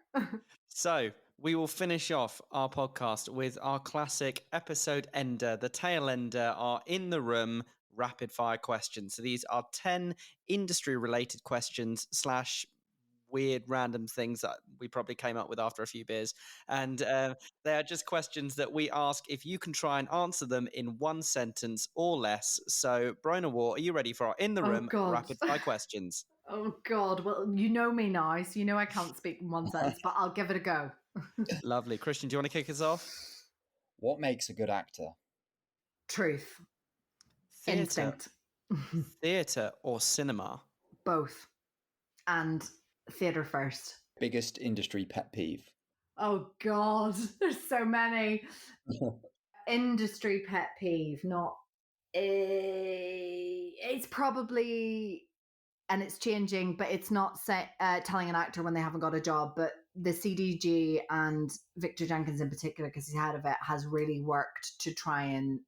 So we will finish off our podcast with our classic episode ender, the tail ender, our in the room rapid fire questions. So these are 10 industry related questions / weird random things that we probably came up with after a few beers. And they are just questions that we ask if you can try and answer them in one sentence or less. So Bronagh Waugh, are you ready for our in the room rapid fire questions? Oh God. Well, you know me now, so I can't speak in one sentence, but I'll give it a go. Lovely. Christian, do you want to kick us off? What makes a good actor? Truth. Theatre. Instinct. Theatre or cinema? Both. And theatre first. Biggest industry pet peeve? Oh God, there's so many. Industry pet peeve, it's probably, and it's changing, but it's not telling an actor when they haven't got a job, but the CDG and Victor Jenkins in particular, because he's head of it, has really worked to try and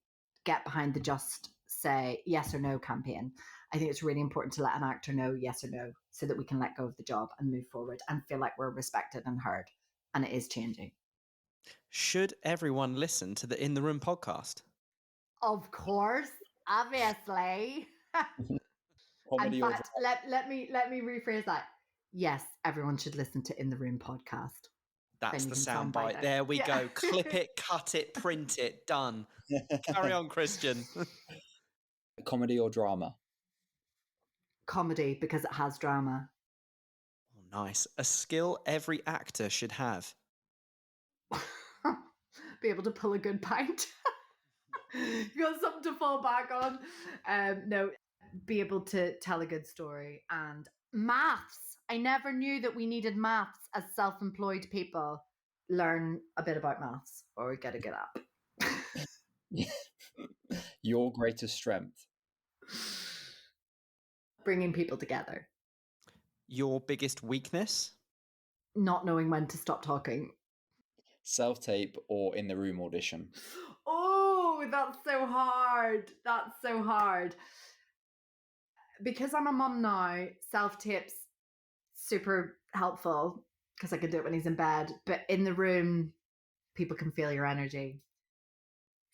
get behind the just say yes or no campaign. I think it's really important to let an actor know yes or no, so that we can let go of the job and move forward and feel like we're respected and heard. And it is changing. Should everyone listen to the In the Room podcast? Of course, obviously. In fact, let me rephrase that. Yes, everyone should listen to In the Room podcast. That's the soundbite. There we go. Clip it, cut it, print it. Done. Carry on, Christian. Comedy or drama? Comedy, because it has drama. Oh, nice. A skill every actor should have. Be able to pull a good pint. You got something to fall back on. No, be able to tell a good story. And maths. I never knew that we needed maths as self-employed people. Learn a bit about maths or get a good app. Your greatest strength? Bringing people together. Your biggest weakness? Not knowing when to stop talking. Self-tape or in the room audition? Oh, that's so hard. That's so hard. Because I'm a mum now, self-tape's super helpful because I can do it when he's in bed. But in the room, people can feel your energy.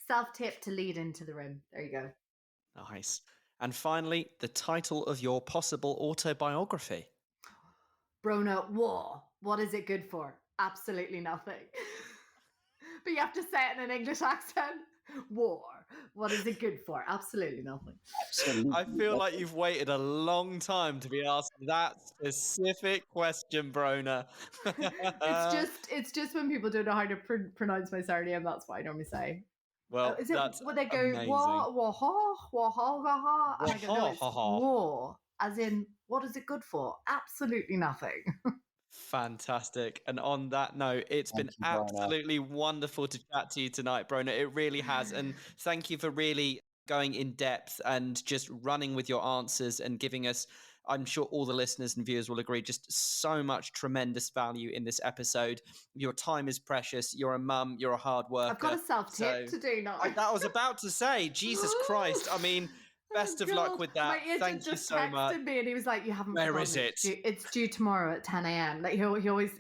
Self-tape to lead into the room. There you go. Nice. And finally, the title of your possible autobiography. Bronagh Waugh. What is it good for? Absolutely nothing. But you have to say it in an English accent. War. What is it good for? Absolutely nothing. Absolutely. I feel like you've waited a long time to be asked that specific question, Bronagh. It's just when people don't know how to pronounce my surname, that's what I normally say. Well, is it, that's would they go amazing. wah, and I go, no, it's war, as in, what is it good for? Absolutely nothing. Fantastic. And on that note, it's been absolutely wonderful to chat to you tonight, Bronagh. It really has. And thank you for really going in depth and just running with your answers and giving us, I'm sure all the listeners and viewers will agree, just so much tremendous value in this episode. Your time is precious. You're a mum. You're a hard worker. I've got a self-tip to do now. I was about to say, Jesus Christ. I mean, best of luck with that. Thank you so much. Me and he was like, "You haven't." Where is it? It's due tomorrow at 10 a.m. Like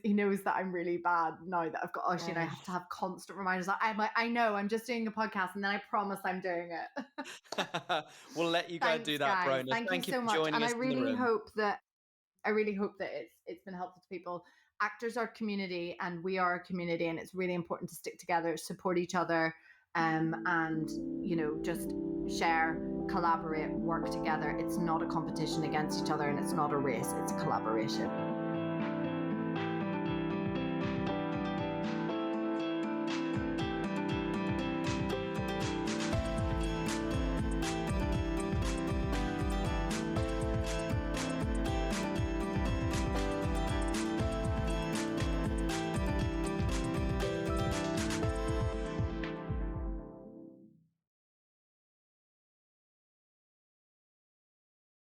he knows that I'm really bad now that I've got Oisin. And I have to have constant reminders. I know. I'm just doing a podcast, and then I promise I'm doing it. We'll let you go do that, Bronagh. Thank you so much. And I really hope that it's been helpful to people. Actors are community, and we are a community, and it's really important to stick together, support each other, and just share, collaborate, work together. It's not a competition against each other, and it's not a race, it's a collaboration.